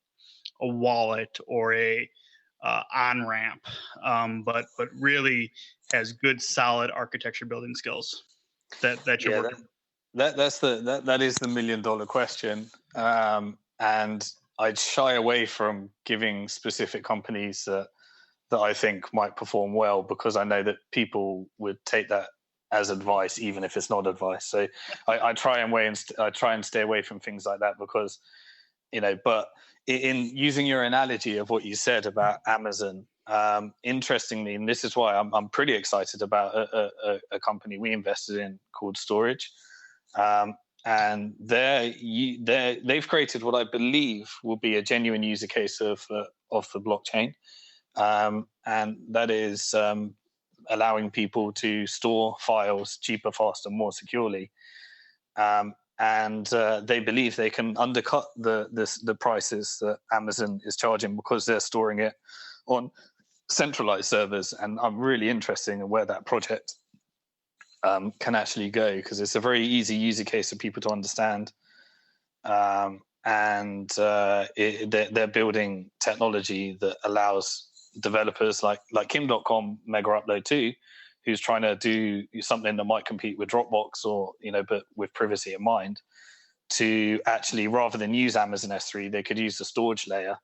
wallet or a on ramp, but really has good solid architecture building skills that you're working. That is the $1 million question, and I'd shy away from giving specific companies that I think might perform well because I know that people would take that as advice, even if it's not advice. So I try and stay away from things like that because, but in using your analogy of what you said about Amazon, interestingly, and this is why I'm pretty excited about a company we invested in called Storage. And they've created what I believe will be a genuine user case of the blockchain. And that is allowing people to store files cheaper, faster, more securely. And they believe they can undercut the prices that Amazon is charging because they're storing it on centralized servers. And I'm really interested in where that project can actually go because it's a very easy user case for people to understand. And they're building technology that allows developers like Kim.com, Mega Upload 2, who's trying to do something that might compete with Dropbox or, but with privacy in mind, to actually, rather than use Amazon S3, they could use the storage layer.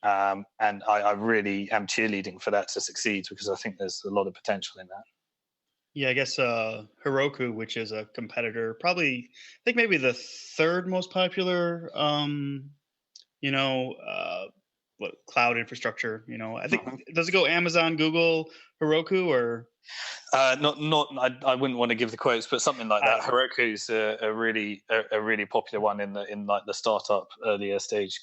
And I really am cheerleading for that to succeed because I think there's a lot of potential in that. Yeah, I guess Heroku, which is a competitor, probably I think maybe the third most popular, cloud infrastructure. I think does it go Amazon, Google, Heroku, or? Not. I wouldn't want to give the quotes, but something like that. Heroku's a really popular one in like the startup earlier stage.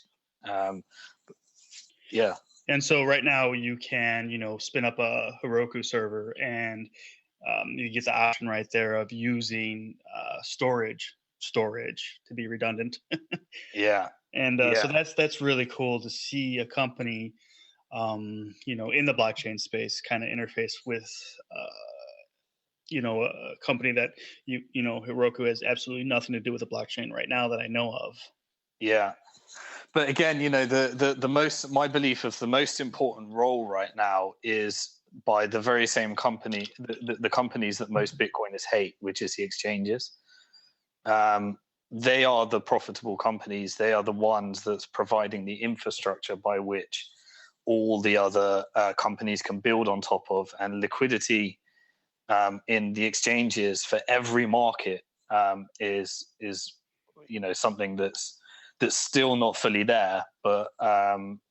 Yeah. And so right now you can spin up a Heroku server and you get the option right there of using storage to be redundant. Yeah. And so that's really cool to see a company, in the blockchain space kind of interface with, a company that Heroku has absolutely nothing to do with the blockchain right now that I know of. Yeah. But again, my belief of the most important role right now is by the very same company, the companies that most Bitcoiners hate, which is the exchanges. They are the profitable companies. They are the ones that's providing the infrastructure by which all the other companies can build on top of, and liquidity in the exchanges for every market is something that's still not fully there, but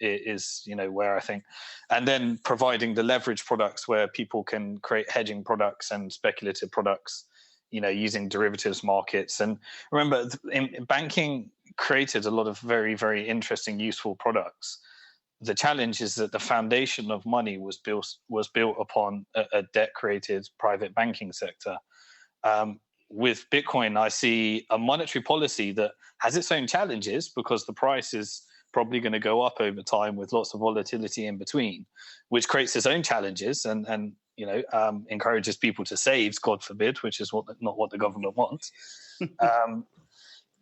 it is where I think, and then providing the leverage products where people can create hedging products and speculative products, using derivatives markets. And remember, banking created a lot of very, very interesting, useful products. The challenge is that the foundation of money was built upon a debt-created private banking sector. With Bitcoin, I see a monetary policy that has its own challenges because the price is probably going to go up over time with lots of volatility in between, which creates its own challenges and encourages people to save, God forbid, which is not what the government wants.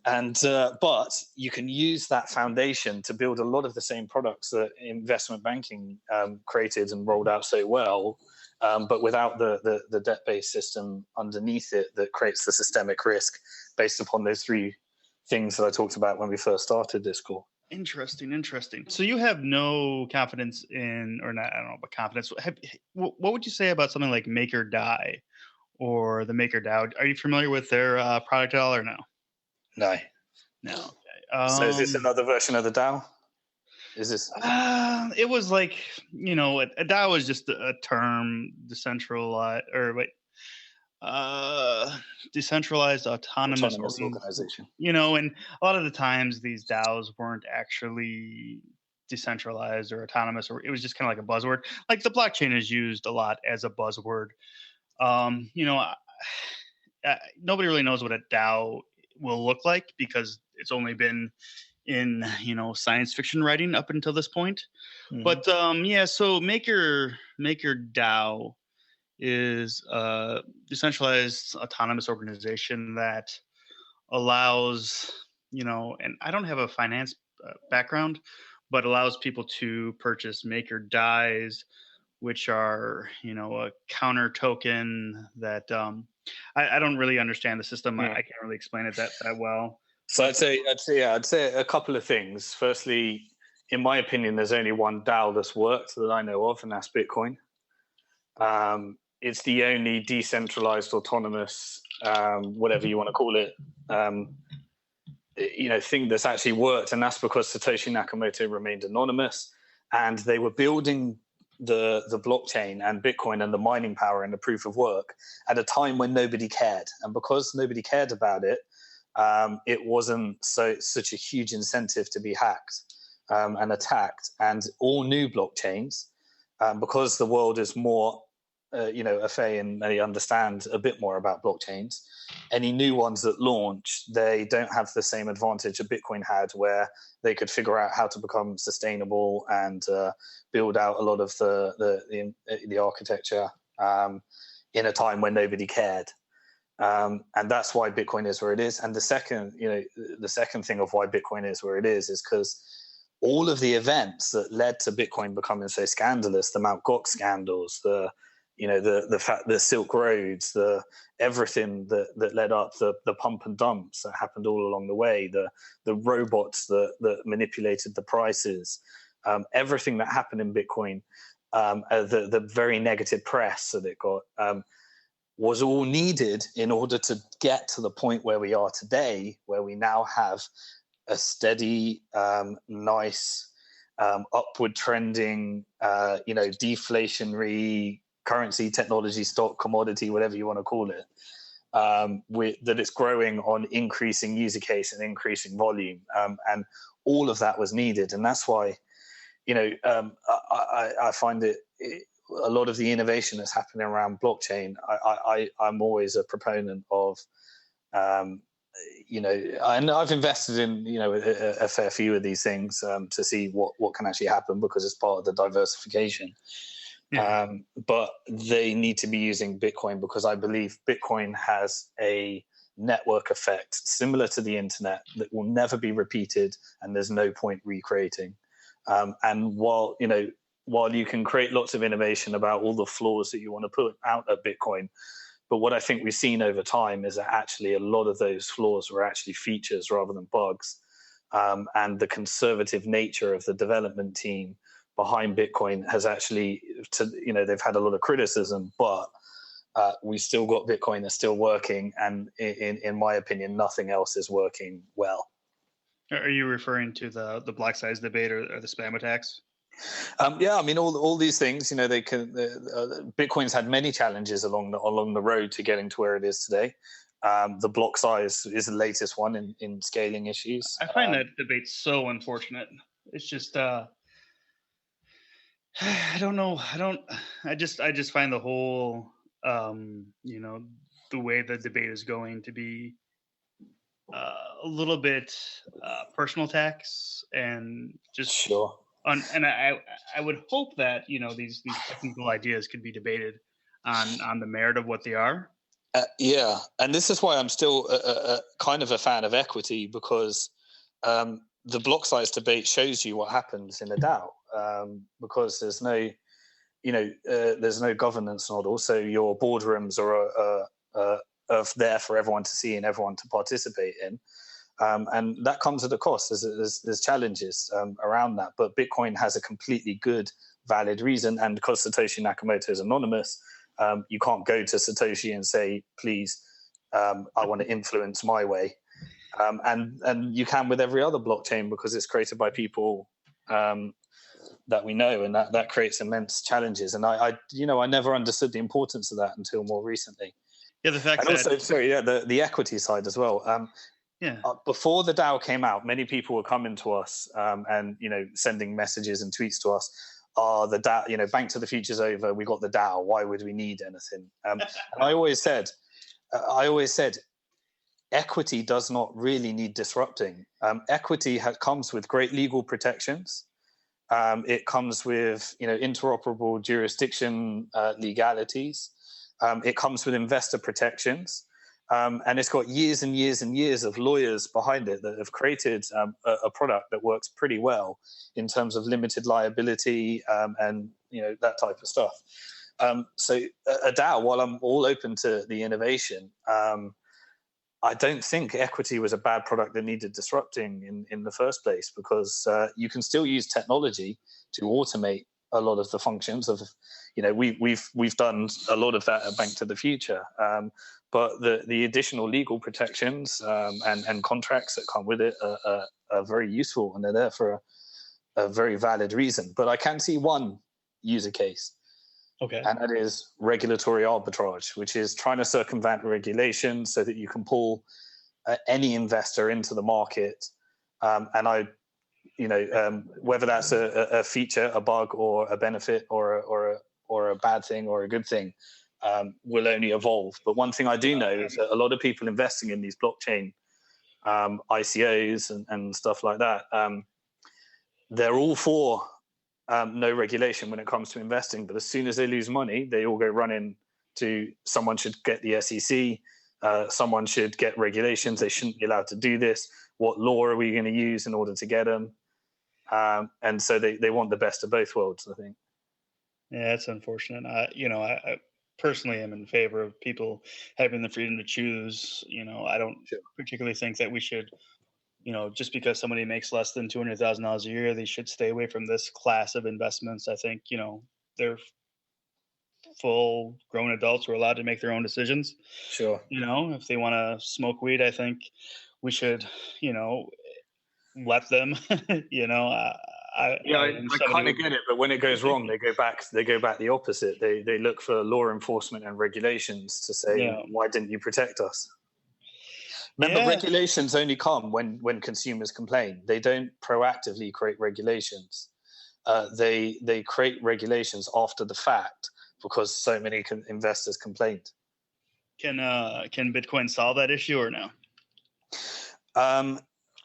But you can use that foundation to build a lot of the same products that investment banking created and rolled out so well, but without the debt-based system underneath it that creates the systemic risk based upon those three things that I talked about when we first started this call. Interesting. So you have no confidence in, or not, I don't know about confidence. What would you say about something like MakerDAI or the MakerDAO. Are you familiar with their product at all, or no? No. No. Okay. So is this another version of the DAO? Is this? It was like, a DAO is just a term, decentralized decentralized autonomous organization. And a lot of the times these DAOs weren't actually decentralized or autonomous, or it was just kind of like a buzzword. Like the blockchain is used a lot as a buzzword. Nobody really knows what a DAO will look like because it's only been in science fiction writing up until this point. Mm-hmm. But so MakerDAO is a decentralized autonomous organization that allows and I don't have a finance background, but allows people to purchase Maker DAIs, which are a counter token that I don't really understand the system. I can't really explain it that well. So I'd say a couple of things. Firstly, in my opinion, there's only one DAO that's worked that I know of, and that's Bitcoin. It's the only decentralized, autonomous, whatever you want to call it, thing that's actually worked, and that's because Satoshi Nakamoto remained anonymous, and they were building the blockchain and Bitcoin and the mining power and the proof of work at a time when nobody cared, and because nobody cared about it. It wasn't such a huge incentive to be hacked and attacked. And all new blockchains, because the world is more, affair and they understand a bit more about blockchains, any new ones that launch, they don't have the same advantage that Bitcoin had, where they could figure out how to become sustainable and build out a lot of the architecture in a time when nobody cared. And that's why Bitcoin is where it is. And the second thing of why Bitcoin is where it is because all of the events that led to Bitcoin becoming so scandalous, the Mt. Gox scandals, the Silk Roads, everything that led up, the pump and dumps that happened all along the way, the robots that manipulated the prices, everything that happened in Bitcoin, the very negative press that it got, was all needed in order to get to the point where we are today, where we now have a steady, nice, upward trending, deflationary currency, technology, stock, commodity, whatever you want to call it, that it's growing on increasing user case and increasing volume. And all of that was needed. And that's why, I find it a lot of the innovation that's happening around blockchain, I'm always a proponent of, and I've invested in, a fair few of these things to see what can actually happen because it's part of the diversification. Yeah. But they need to be using Bitcoin because I believe Bitcoin has a network effect similar to the internet that will never be repeated, and there's no point recreating. And while you can create lots of innovation about all the flaws that you want to put out at Bitcoin, but what I think we've seen over time is that actually a lot of those flaws were actually features rather than bugs. And the conservative nature of the development team behind Bitcoin has actually, they've had a lot of criticism, but we still got Bitcoin that's still working. And in my opinion, nothing else is working well. Are you referring to the block size debate or the spam attacks? All these things, they can. Bitcoin's had many challenges along the road to getting to where it is today. The block size is the latest one in scaling issues. I find that debate so unfortunate. It's just, I don't know. I just find the whole, the way the debate is going to be a little bit personal attacks and just sure. And I would hope that these technical ideas could be debated on the merit of what they are. And this is why I'm still kind of a fan of equity, because the block size debate shows you what happens in a DAO, because there's no governance model, so your boardrooms are there for everyone to see and everyone to participate in. And that comes at a cost. There's challenges around that. But Bitcoin has a completely good, valid reason. And because Satoshi Nakamoto is anonymous, You can't go to Satoshi and say, please, I want to influence my way. And you can with every other blockchain because it's created by people that we know, and that creates immense challenges. And I never understood the importance of that until more recently. Yeah, the fact and that also, the equity side as well. Before the DAO came out, many people were coming to us and sending messages and tweets to us. The DAO, Bank to the Future's over. We got the DAO. Why would we need anything? And I always said, equity does not really need disrupting. Equity comes with great legal protections. It comes with interoperable jurisdiction legalities. It comes with investor protections. And it's got years and years and years of lawyers behind it that have created a product that works pretty well in terms of limited liability and that type of stuff. So a DAO, while I'm all open to the innovation, I don't think equity was a bad product that needed disrupting in the first place, because you can still use technology to automate a lot of the functions of, we've done a lot of that at Bank to the Future. But the additional legal protections and contracts that come with it are very useful, and they're there for a very valid reason. But I can see one user case. Okay. And that is regulatory arbitrage, which is trying to circumvent regulations so that you can pull any investor into the market. Whether that's a feature, a bug, or a benefit, or a bad thing, or a good thing, will only evolve. But one thing I do know is that a lot of people investing in these blockchain ICOs and stuff like that, they're all for no regulation when it comes to investing. But as soon as they lose money, they all go running to someone should get the SEC, someone should get regulations. They shouldn't be allowed to do this. What law are we going to use in order to get them? And so they want the best of both worlds, I think. Yeah, it's unfortunate. I personally am in favor of people having the freedom to choose. I don't particularly think that we should, just because somebody makes less than $200,000 a year, they should stay away from this class of investments. I think, they're full grown adults who are allowed to make their own decisions. Sure. If they want to smoke weed, I think we should, let them, I kind of get it, but when it goes wrong, they go back the opposite. They look for law enforcement and regulations to say, why didn't you protect us? Remember, regulations only come when consumers complain. They don't proactively create regulations. They create regulations after the fact because so many investors complained. Can Bitcoin solve that issue or no?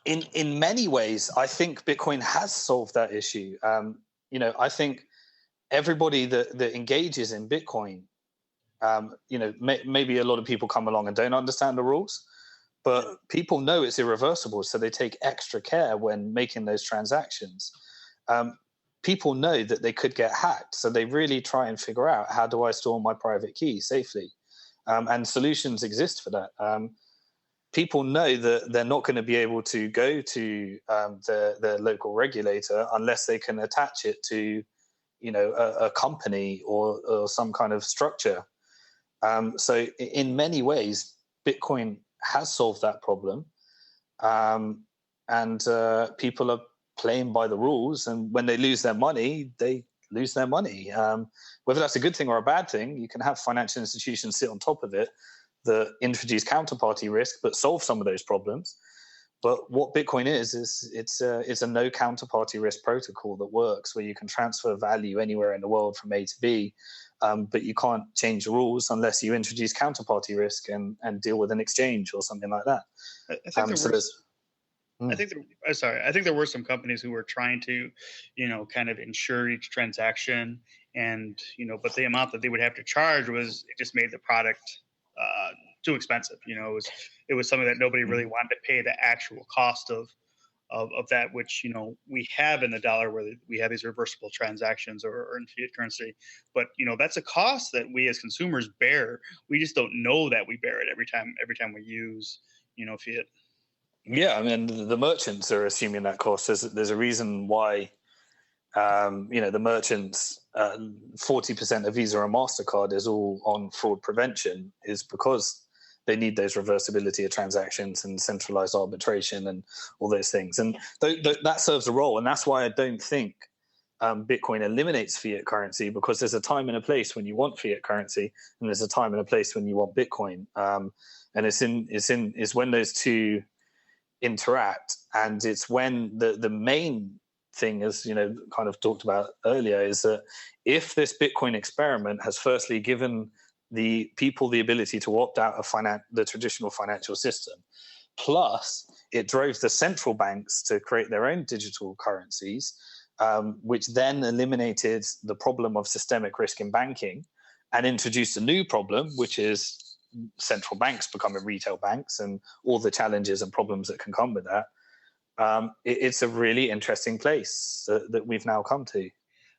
In many ways, I think Bitcoin has solved that issue. I think everybody that engages in Bitcoin, maybe a lot of people come along and don't understand the rules, but people know it's irreversible, so they take extra care when making those transactions. People know that they could get hacked, so they really try and figure out, how do I store my private key safely? And solutions exist for that. People know that they're not going to be able to go to their local regulator unless they can attach it to, a company or some kind of structure. So in many ways, Bitcoin has solved that problem, and people are playing by the rules. And when they lose their money, they lose their money. Whether that's a good thing or a bad thing, you can have financial institutions sit on top of it that introduce counterparty risk but solve some of those problems. But what Bitcoin is it's a no counterparty risk protocol that works, where you can transfer value anywhere in the world from A to B, but you can't change the rules unless you introduce counterparty risk and deal with an exchange or something like that. I think there were some companies who were trying to, kind of insure each transaction, and but the amount that they would have to charge it just made the product too expensive. It was something that nobody really wanted to pay the actual cost of that, which we have in the dollar, where we have these reversible transactions or in fiat currency. But that's a cost that we as consumers bear. We just don't know that we bear it every time we use fiat. Yeah, I mean, the merchants are assuming that cost. There's a reason why The merchants, 40% of Visa and MasterCard is all on fraud prevention, is because they need those reversibility of transactions and centralized arbitration and all those things. And that serves a role. And that's why I don't think Bitcoin eliminates fiat currency, because there's a time and a place when you want fiat currency, and there's a time and a place when you want Bitcoin. And it's when those two interact, and it's when the main thing, as kind of talked about earlier, is that if this Bitcoin experiment has firstly given the people the ability to opt out of the traditional financial system, plus it drove the central banks to create their own digital currencies, which then eliminated the problem of systemic risk in banking and introduced a new problem, which is central banks becoming retail banks and all the challenges and problems that can come with that. It's a really interesting place that we've now come to.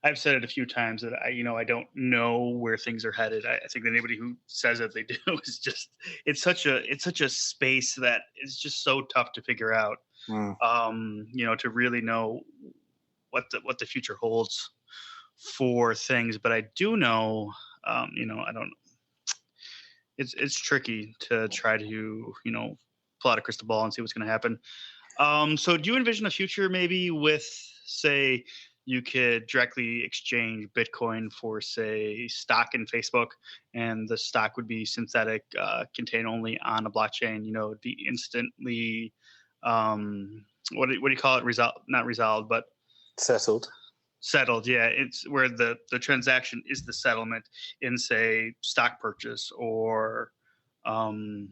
I've said it a few times that I don't know where things are headed. I think that anybody who says that they do is just, it's such a space that is just so tough to figure out. To really know what the future holds for things. But I do know, I don't. It's tricky to try to pull out a crystal ball and see what's going to happen. So do you envision a future maybe with, say, you could directly exchange Bitcoin for, say, stock in Facebook, and the stock would be synthetic, contained only on a blockchain, be instantly, what do you call it? Not resolved, but settled. Yeah. It's where the transaction is the settlement in, say, stock purchase or, no,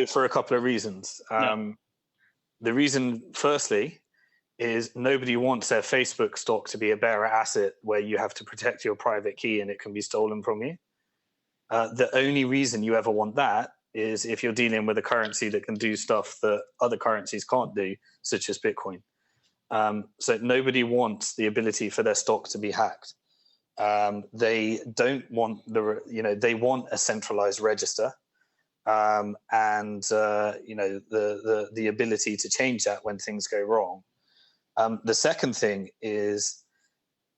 for a couple of reasons. The reason, firstly, is nobody wants their Facebook stock to be a bearer asset where you have to protect your private key and it can be stolen from you. The only reason you ever want that is if you're dealing with a currency that can do stuff that other currencies can't do, such as Bitcoin. So nobody wants the ability for their stock to be hacked. They don't want they want a centralized register. The ability to change that when things go wrong. The second thing is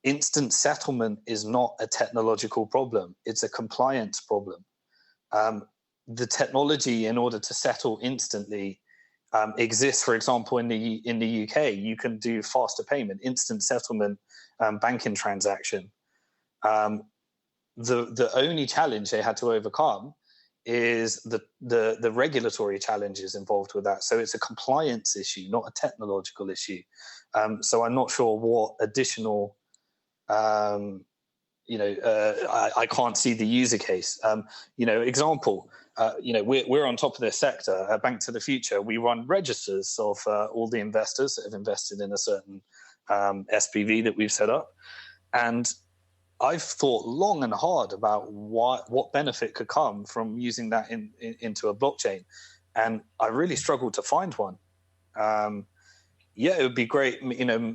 instant settlement is not a technological problem. It's a compliance problem. The technology in order to settle instantly exists. For example, in the UK, you can do faster payment, instant settlement, banking transaction. The only challenge they had to overcome is the regulatory challenges involved with that. So it's a compliance issue, not a technological issue. So I'm not sure what additional, I can't see the user case. Example, we're on top of this sector. At BnkToTheFuture, we run registers of all the investors that have invested in a certain SPV that we've set up. And I've thought long and hard about what benefit could come from using that into a blockchain, and I really struggled to find one. It would be great,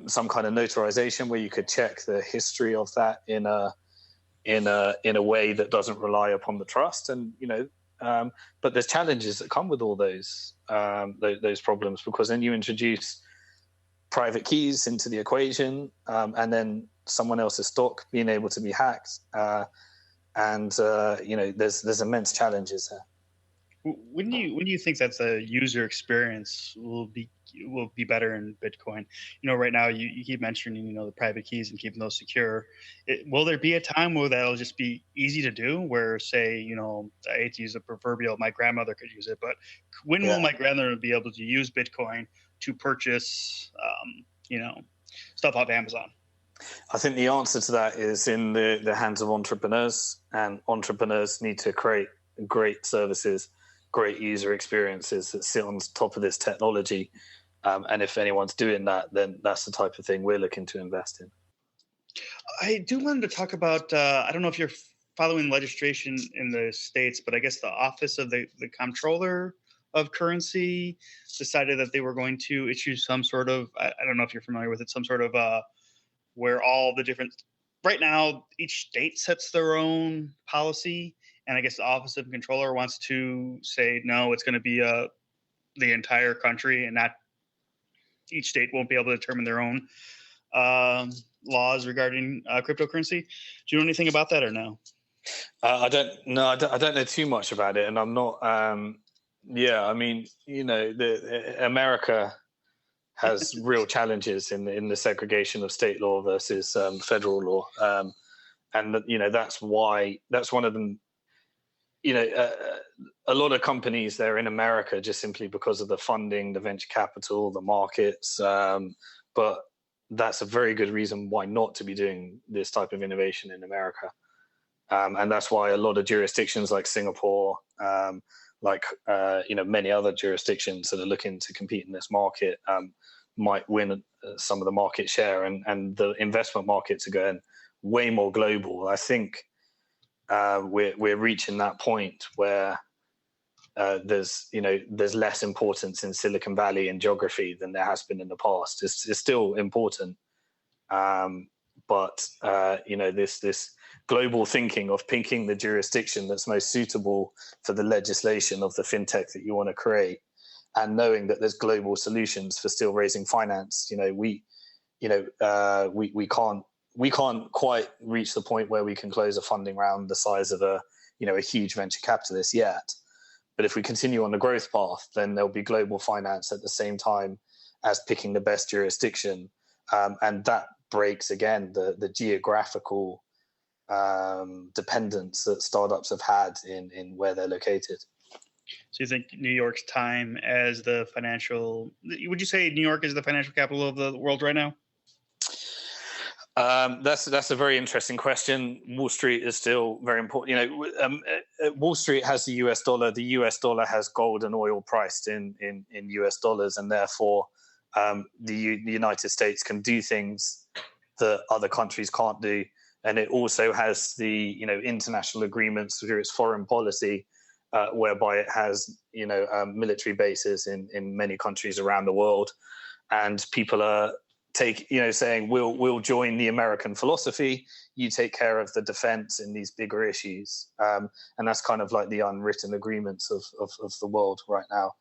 some kind of notarization where you could check the history of that in a way that doesn't rely upon the trust, and but there's challenges that come with all those problems, because then you introduce private keys into the equation, and then someone else's stock being able to be hacked, there's immense challenges there. When do you think that the user experience will be better in Bitcoin? Right now you keep mentioning the private keys and keeping those secure. Will there be a time where that'll just be easy to do? Where, say, I hate to use the proverbial, my grandmother could use it, but when will my grandmother be able to use Bitcoin to purchase, stuff off Amazon? I think the answer to that is in the hands of entrepreneurs, and entrepreneurs need to create great services, great user experiences that sit on top of this technology. And if anyone's doing that, then that's the type of thing we're looking to invest in. I do want to talk about, I don't know if you're following legislation in the States, but I guess the Office of the Comptroller of Currency decided that they were going to issue some sort of, I don't know if you're familiar with it, some sort of where all the different, right now, each state sets their own policy. And I guess the Office of Comptroller wants to say, no, it's going to be the entire country and not, each state won't be able to determine their own laws regarding cryptocurrency. Do you know anything about that or no? I don't know. I don't know too much about it, and I'm not. Yeah, I mean, America has real challenges in the segregation of state law versus federal law, and that's one of them. A lot of companies they're in America just simply because of the funding, the venture capital, the markets, but that's a very good reason why not to be doing this type of innovation in America. And that's why a lot of jurisdictions like Singapore, many other jurisdictions that are looking to compete in this market might win some of the market share, and the investment markets are going way more global. I think we're reaching that point where there's less importance in Silicon Valley and geography than there has been in the past. It's still important, but this global thinking of picking the jurisdiction that's most suitable for the legislation of the fintech that you want to create, and knowing that there's global solutions for still raising finance. We can't quite reach the point where we can close a funding round the size of a huge venture capitalist yet. But if we continue on the growth path, then there'll be global finance at the same time as picking the best jurisdiction, and that breaks again the geographical dependence that startups have had in where they're located. So you think New York's time as the would you say New York is the financial capital of the world right now? That's a very interesting question. Wall Street is still very important. Wall Street has the US dollar. The US dollar has gold and oil priced in US dollars, and therefore the United States can do things that other countries can't do. And it also has the international agreements through its foreign policy, whereby it has military bases in many countries around the world, and people are saying we'll join the American philosophy. You take care of the defense in these bigger issues, and that's kind of like the unwritten agreements of the world right now.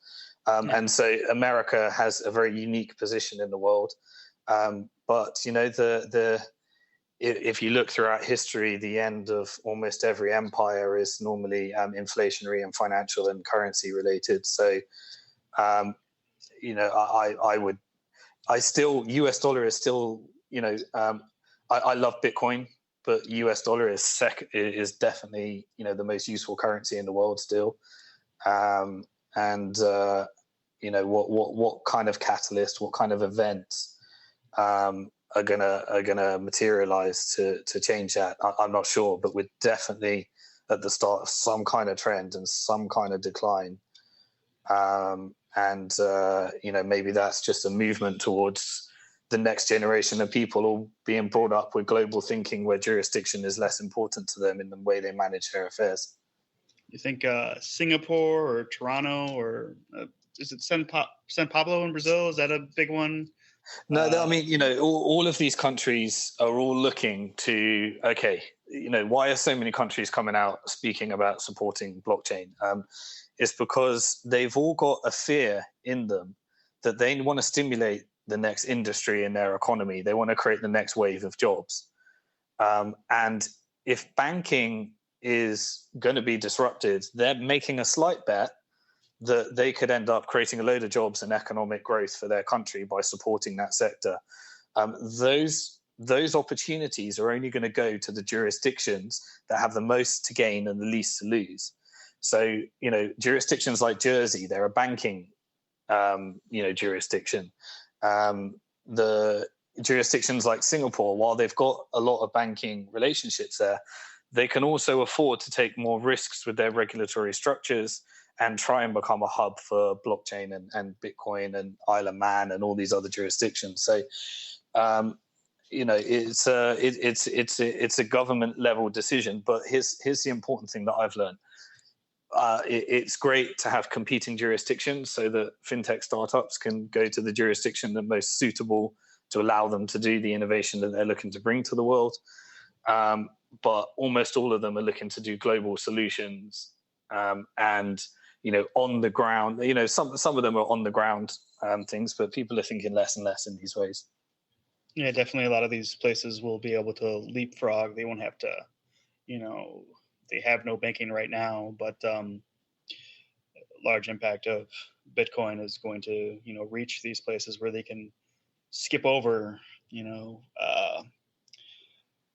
And so America has a very unique position in the world. But if you look throughout history, the end of almost every empire is normally inflationary and financial and currency related. So, US dollar is still, I love Bitcoin, but US dollar is definitely, the most useful currency in the world still. What kind of catalyst, what kind of events are gonna materialize to change that? I'm not sure, but we're definitely at the start of some kind of trend and some kind of decline. Maybe that's just a movement towards the next generation of people all being brought up with global thinking, where jurisdiction is less important to them in the way they manage their affairs. You think Singapore or Toronto or is it San Pablo in Brazil? Is that a big one? No, I mean, all of these countries are all looking to, why are so many countries coming out speaking about supporting blockchain? It's because they've all got a fear in them that they want to stimulate the next industry in their economy. They want to create the next wave of jobs. And if banking is going to be disrupted, they're making a slight bet that they could end up creating a load of jobs and economic growth for their country by supporting that sector. Those opportunities are only going to go to the jurisdictions that have the most to gain and the least to lose. So, jurisdictions like Jersey, they're a banking, jurisdiction. The jurisdictions like Singapore, while they've got a lot of banking relationships there, they can also afford to take more risks with their regulatory structures and try and become a hub for blockchain and Bitcoin and Isle of Man and all these other jurisdictions. So, it's a government level decision. But here's the important thing that I've learned. It's great to have competing jurisdictions so that fintech startups can go to the jurisdiction that's most suitable to allow them to do the innovation that they're looking to bring to the world. But almost all of them are looking to do global solutions. And on the ground. Some of them are on the ground things, but people are thinking less and less in these ways. Yeah, definitely. A lot of these places will be able to leapfrog. They won't have to, they have no banking right now, but large impact of Bitcoin is going to, reach these places where they can skip over,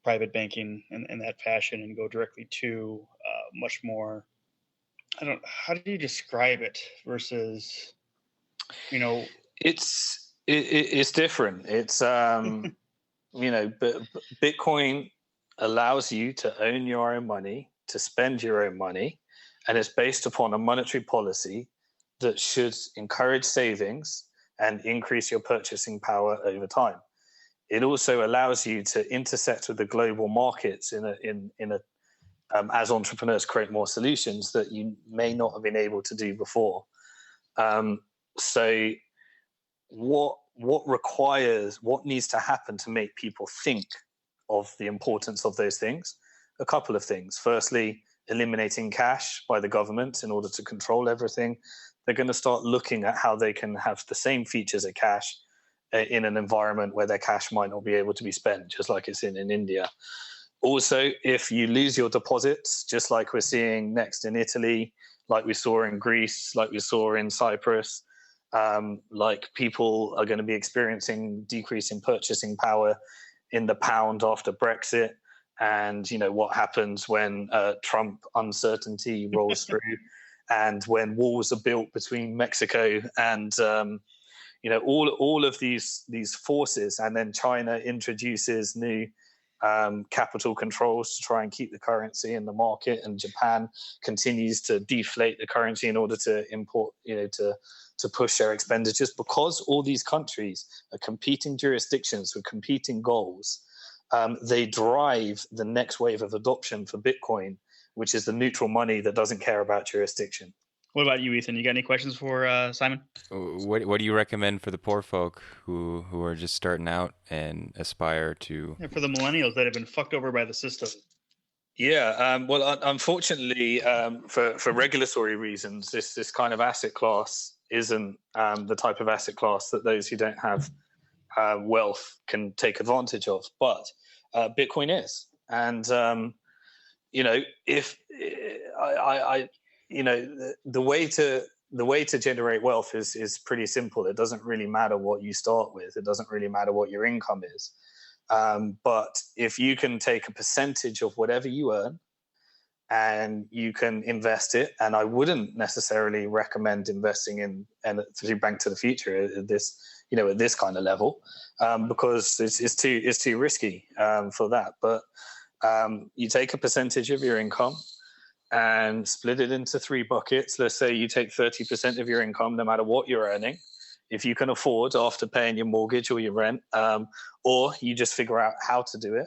private banking in that fashion and go directly to much more. How do you describe it versus, It's different. It's but Bitcoin allows you to own your own money, to spend your own money, and it's based upon a monetary policy that should encourage savings and increase your purchasing power over time. It also allows you to intersect with the global markets as entrepreneurs create more solutions that you may not have been able to do before. So what needs to happen to make people think of the importance of those things? A couple of things. Firstly, eliminating cash by the government in order to control everything. They're going to start looking at how they can have the same features of cash in an environment where their cash might not be able to be spent, just like it's in India. Also, if you lose your deposits, just like we're seeing next in Italy, like we saw in Greece, like we saw in Cyprus, like people are going to be experiencing decrease in purchasing power in the pound after Brexit. And, what happens when Trump uncertainty rolls through and when walls are built between Mexico and, all of these forces. And then China introduces new capital controls to try and keep the currency in the market. And Japan continues to deflate the currency in order to import, to push their expenditures, because all these countries are competing jurisdictions with competing goals. They drive the next wave of adoption for Bitcoin, which is the neutral money that doesn't care about jurisdiction. What about you, Ethan? You got any questions for Simon? What do you recommend for the poor folk who are just starting out and aspire to? Yeah, for the millennials that have been fucked over by the system. Yeah, well, unfortunately, for regulatory reasons, this kind of asset class isn't the type of asset class that those who don't have wealth can take advantage of. But Bitcoin is, and if the way to generate wealth is pretty simple. It doesn't really matter what you start with. It doesn't really matter what your income is. But if you can take a percentage of whatever you earn and you can invest it, and I wouldn't necessarily recommend investing in through BnkToTheFuture at this kind of level, because it's too risky for that. But you take a percentage of your income and split it into 3 buckets. Let's say you take 30% of your income, no matter what you're earning, if you can afford after paying your mortgage or your rent, or you just figure out how to do it,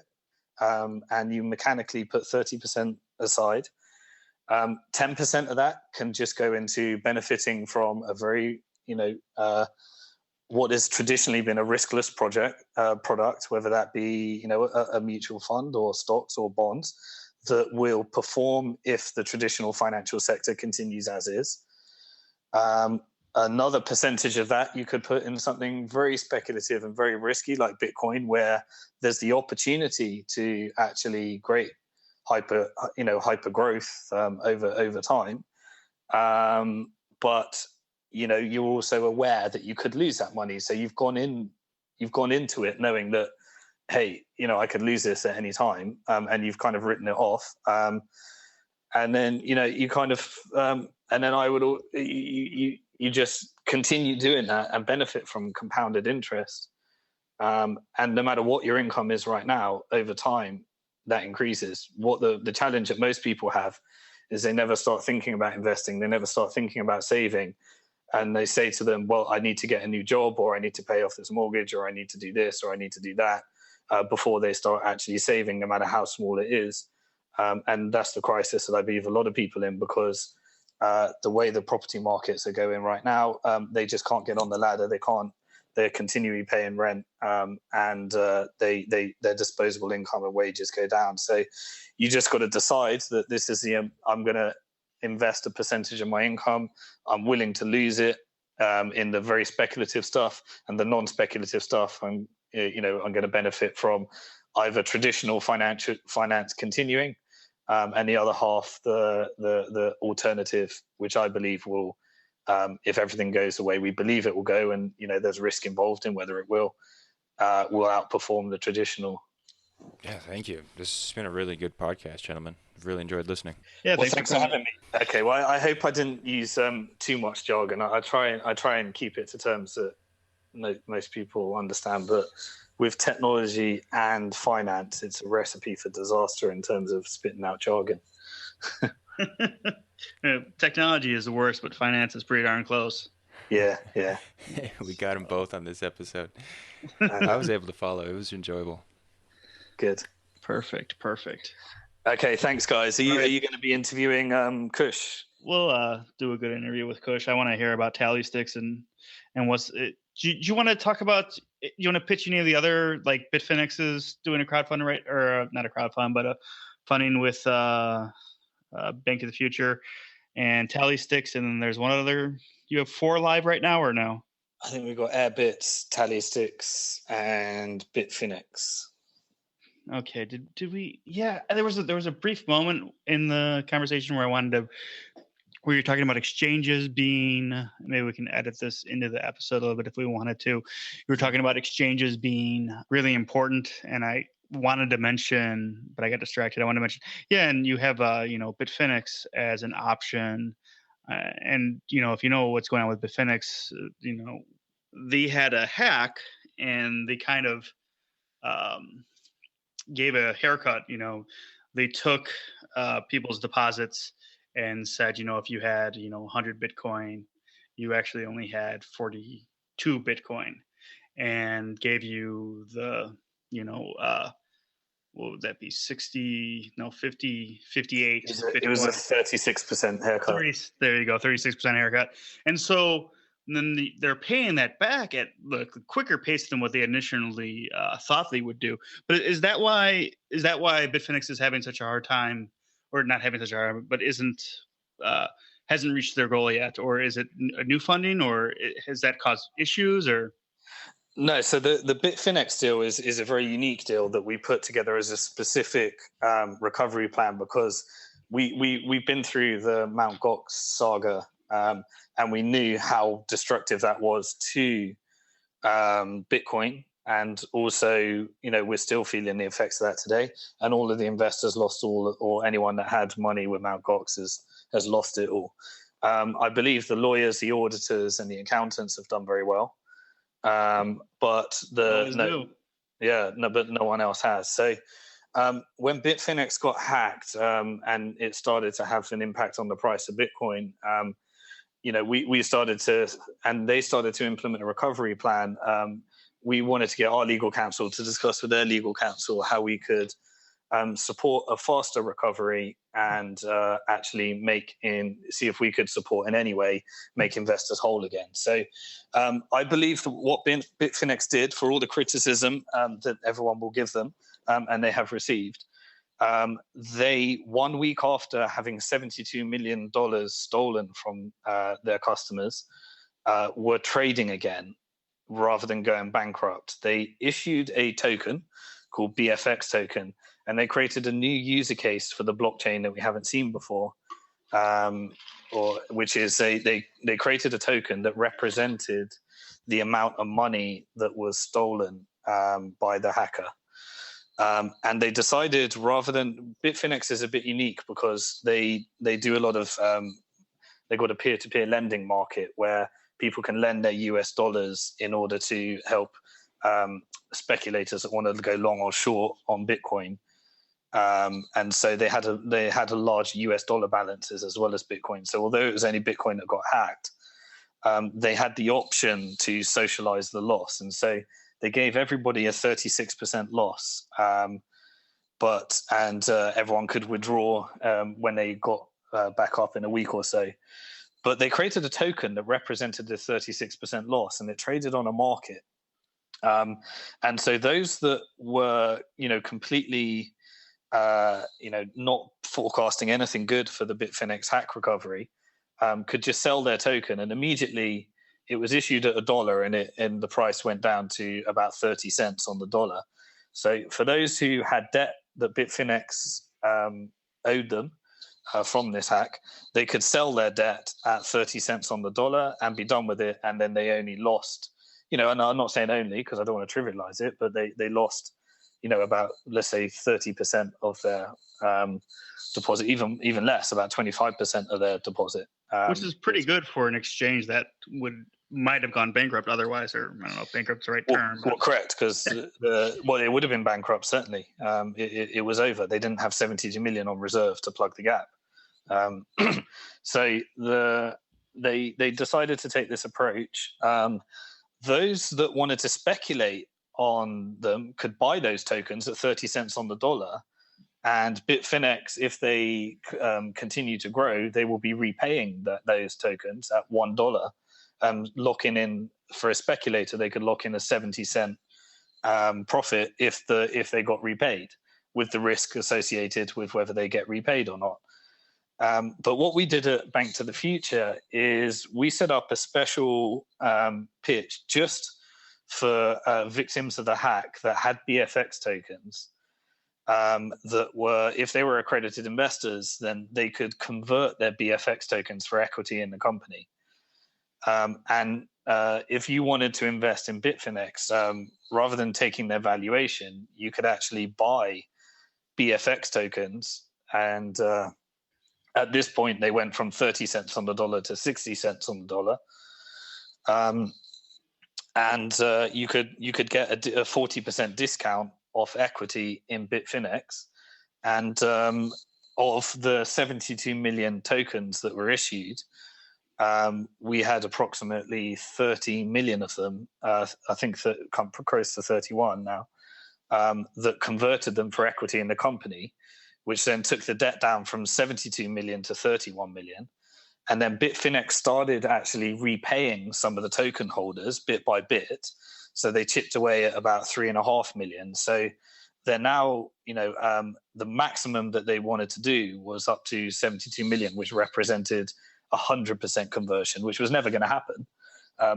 and you mechanically put 30% aside. 10% of that can just go into benefiting from a very, what has traditionally been a riskless product, whether that be, a mutual fund or stocks or bonds, that will perform if the traditional financial sector continues as is. Another percentage of that you could put in something very speculative and very risky like Bitcoin, where there's the opportunity to actually create hyper growth over time. But you're also aware that you could lose that money. So you've gone into it knowing that, hey, I could lose this at any time, and you've kind of written it off. And then, you kind of, and then you just continue doing that and benefit from compounded interest. And no matter what your income is right now, over time, that increases. What the challenge that most people have is they never start thinking about investing. They never start thinking about saving. And they say to them, well, I need to get a new job, or I need to pay off this mortgage, or I need to do this, or I need to do that, before they start actually saving, no matter how small it is. And that's the crisis that I believe a lot of people in, because the way the property markets are going right now, they just can't get on the ladder. They're continually paying rent, and their disposable income and wages go down. So you just got to decide that this is I'm going to invest a percentage of my income. I'm willing to lose it in the very speculative stuff, and the non-speculative stuff I'm going to benefit from either traditional finance continuing, and the other half the alternative, which I believe will, if everything goes the way we believe it will go, and there's risk involved in whether it will outperform the traditional. Yeah, thank you. This has been a really good podcast, gentlemen. I've really enjoyed listening. Yeah, Well, thanks for having me. Okay, well, I hope I didn't use too much jargon. I try and keep it to terms that most people understand. But with technology and finance, it's a recipe for disaster in terms of spitting out jargon. Technology is the worst, but finance is pretty darn close. Yeah. We got them both on this episode. I was able to follow. It was enjoyable. Good. Perfect. Okay, thanks, guys. Are you going to be interviewing Kush? We'll do a good interview with Kush. I want to hear about tally sticks and what's it. Do you want to talk about? You want to pitch any of the other, like Bitfinex is doing a crowdfunding, right? Or not a crowdfund, but a funding with BnkToTheFuture and tally sticks, and then there's one other. You have 4 live right now, or no? I think we've got Airbits, tally sticks, and Bitfinex. Okay. Did we? Yeah. There was a brief moment in the conversation where you're talking about exchanges being. Maybe we can edit this into the episode a little bit if we wanted to. You were talking about exchanges being really important, and I wanted to mention, but I got distracted. I wanted to mention, and you have Bitfinex as an option, and if you know what's going on with Bitfinex, they had a hack, and they kind of gave a haircut. They took people's deposits and said, if you had 100 Bitcoin, you actually only had 42 Bitcoin, and gave you the what would that be, 58 Bitcoin. It was a 36% haircut. There you go, 36% haircut. And so then they're paying that back at the quicker pace than what they initially thought they would do. But is that why Bitfinex is having such a hard time, or not having such a hard, but hasn't reached their goal yet? Or is it a new funding, or has that caused issues, or? No, so the Bitfinex deal is a very unique deal that we put together as a specific recovery plan, because we've been through the Mt. Gox saga, and we knew how destructive that was to Bitcoin, and also we're still feeling the effects of that today. And all of the investors lost or anyone that had money with Mt. Gox has lost it all. I believe the lawyers, the auditors, and the accountants have done very well. But no one else has. So when Bitfinex got hacked, and it started to have an impact on the price of Bitcoin, we started to, and they started to implement a recovery plan. We wanted to get our legal counsel to discuss with their legal counsel how we could support a faster recovery, and actually see if we could support in any way make investors whole again. So I believe that what Bitfinex did, for all the criticism that everyone will give them, and they have received, they, 1 week after having $72 million stolen from their customers, were trading again rather than going bankrupt. They issued a token called BFX token, and they created a new user case for the blockchain that we haven't seen before, which is they created a token that represented the amount of money that was stolen by the hacker. And they decided, rather than, Bitfinex is a bit unique because they do a lot of, they've got a peer-to-peer lending market where people can lend their US dollars in order to help speculators that want to go long or short on Bitcoin. And so they had a large US dollar balances as well as Bitcoin. So although it was only Bitcoin that got hacked, they had the option to socialize the loss. And so they gave everybody a 36% loss, but everyone could withdraw when they got back up in a week or so. But they created a token that represented the 36% loss, and it traded on a market. And so those that were, completely not forecasting anything good for the Bitfinex hack recovery, could just sell their token, and immediately it was issued at $1, and the price went down to about 30 cents on the dollar. So for those who had debt that Bitfinex owed them from this hack, they could sell their debt at 30 cents on the dollar and be done with it, and then they only lost, and I'm not saying only because I don't want to trivialize it, but they lost, about, let's say, 30% of their deposit, even less, about 25% of their deposit. Which is pretty good for an exchange that might have gone bankrupt otherwise, or I don't know if bankrupt's the right term. Well, correct, because it would have been bankrupt, certainly. It was over. They didn't have 72 million on reserve to plug the gap. So they decided to take this approach. Those that wanted to speculate on them could buy those tokens at 30 cents on the dollar, and Bitfinex, if they continue to grow, they will be repaying those tokens at $1. Locking in, for a speculator, they could lock in a 70-cent profit if they got repaid, with the risk associated with whether they get repaid or not. But what we did at Bank to the Future is we set up a special pitch just for victims of the hack that had BFX tokens that were, if they were accredited investors, then they could convert their BFX tokens for equity in the company. And if you wanted to invest in Bitfinex, rather than taking their valuation, you could actually buy BFX tokens. And at this point, they went from 30 cents on the dollar to 60 cents on the dollar. And you could get a 40% discount off equity in Bitfinex. And of the 72 million tokens that were issued, we had approximately 30 million of them, I think that come close to 31 now, that converted them for equity in the company, which then took the debt down from 72 million to 31 million. And then Bitfinex started actually repaying some of the token holders bit by bit. So they chipped away at about 3.5 million. So they're now, the maximum that they wanted to do was up to 72 million, which represented 100% conversion, which was never going to happen.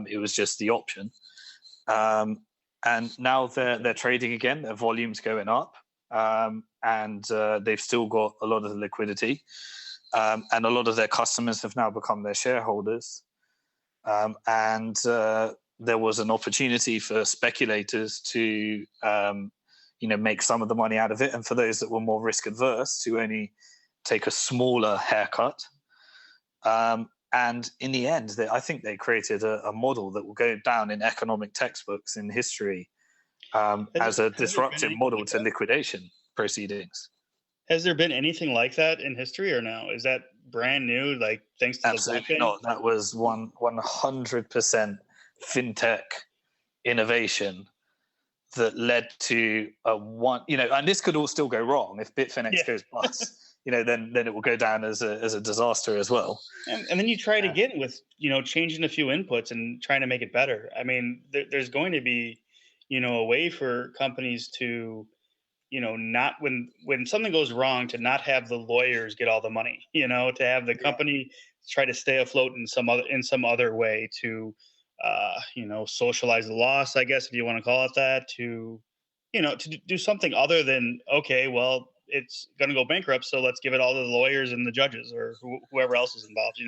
It was just the option. And now they're trading again. Their volume's going up, and they've still got a lot of the liquidity. And a lot of their customers have now become their shareholders. And there was an opportunity for speculators to, make some of the money out of it. And for those that were more risk adverse, to only take a smaller haircut. And in the end, I think they created a model that will go down in economic textbooks in history as a disruptive model to liquidation proceedings. Has there been anything like that in history, or no? Is that brand new, thanks to Absolutely the blockchain? not. That was 100% fintech innovation that led to and this could all still go wrong if Bitfinex goes bust. Then it will go down as a disaster as well. And then you try it again with, changing a few inputs and trying to make it better. I mean, there's going to be, a way for companies to, not when something goes wrong, to not have the lawyers get all the money, to have the company try to stay afloat in some other way to, socialize the loss, I guess, if you want to call it that, to do something other than, okay, well, it's going to go bankrupt, so let's give it all to the lawyers and the judges or whoever else is involved,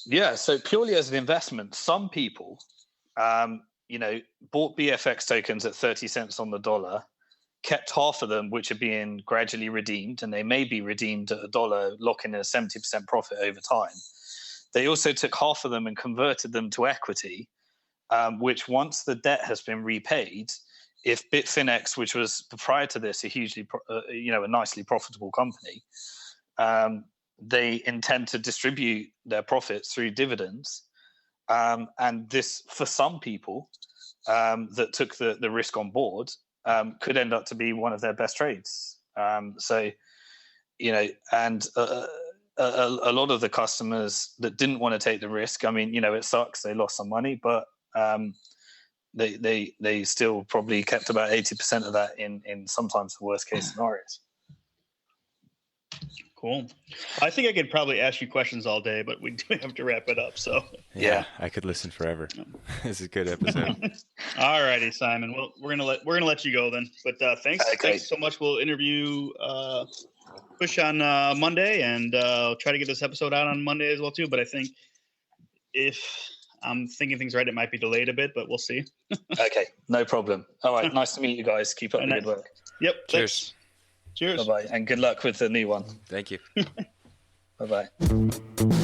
Yeah, so purely as an investment, some people, bought BFX tokens at 30 cents on the dollar, kept half of them, which are being gradually redeemed, and they may be redeemed at $1, locking in a 70% profit over time. They also took half of them and converted them to equity, which once the debt has been repaid, if Bitfinex, which was prior to this a nicely profitable company, they intend to distribute their profits through dividends. And this, for some people that took the risk on board, could end up to be one of their best trades. And a lot of the customers that didn't want to take the risk, I mean, it sucks, they lost some money, but they still probably kept about 80% of that in sometimes the worst case scenarios. Cool. I think I could probably ask you questions all day, but we do have to wrap it up. So Yeah, I could listen forever. This is a good episode. all righty, Simon. Well, we're gonna let you go then. But thanks so much. We'll interview Push on Monday, and try to get this episode out on Monday as well too. But I think if I'm thinking things right, it might be delayed a bit, but we'll see. Okay, no problem. All right, nice to meet you guys. Keep up the good work. Yep. Cheers. Thanks. Cheers. Bye-bye, and good luck with the new one. Thank you. Bye-bye.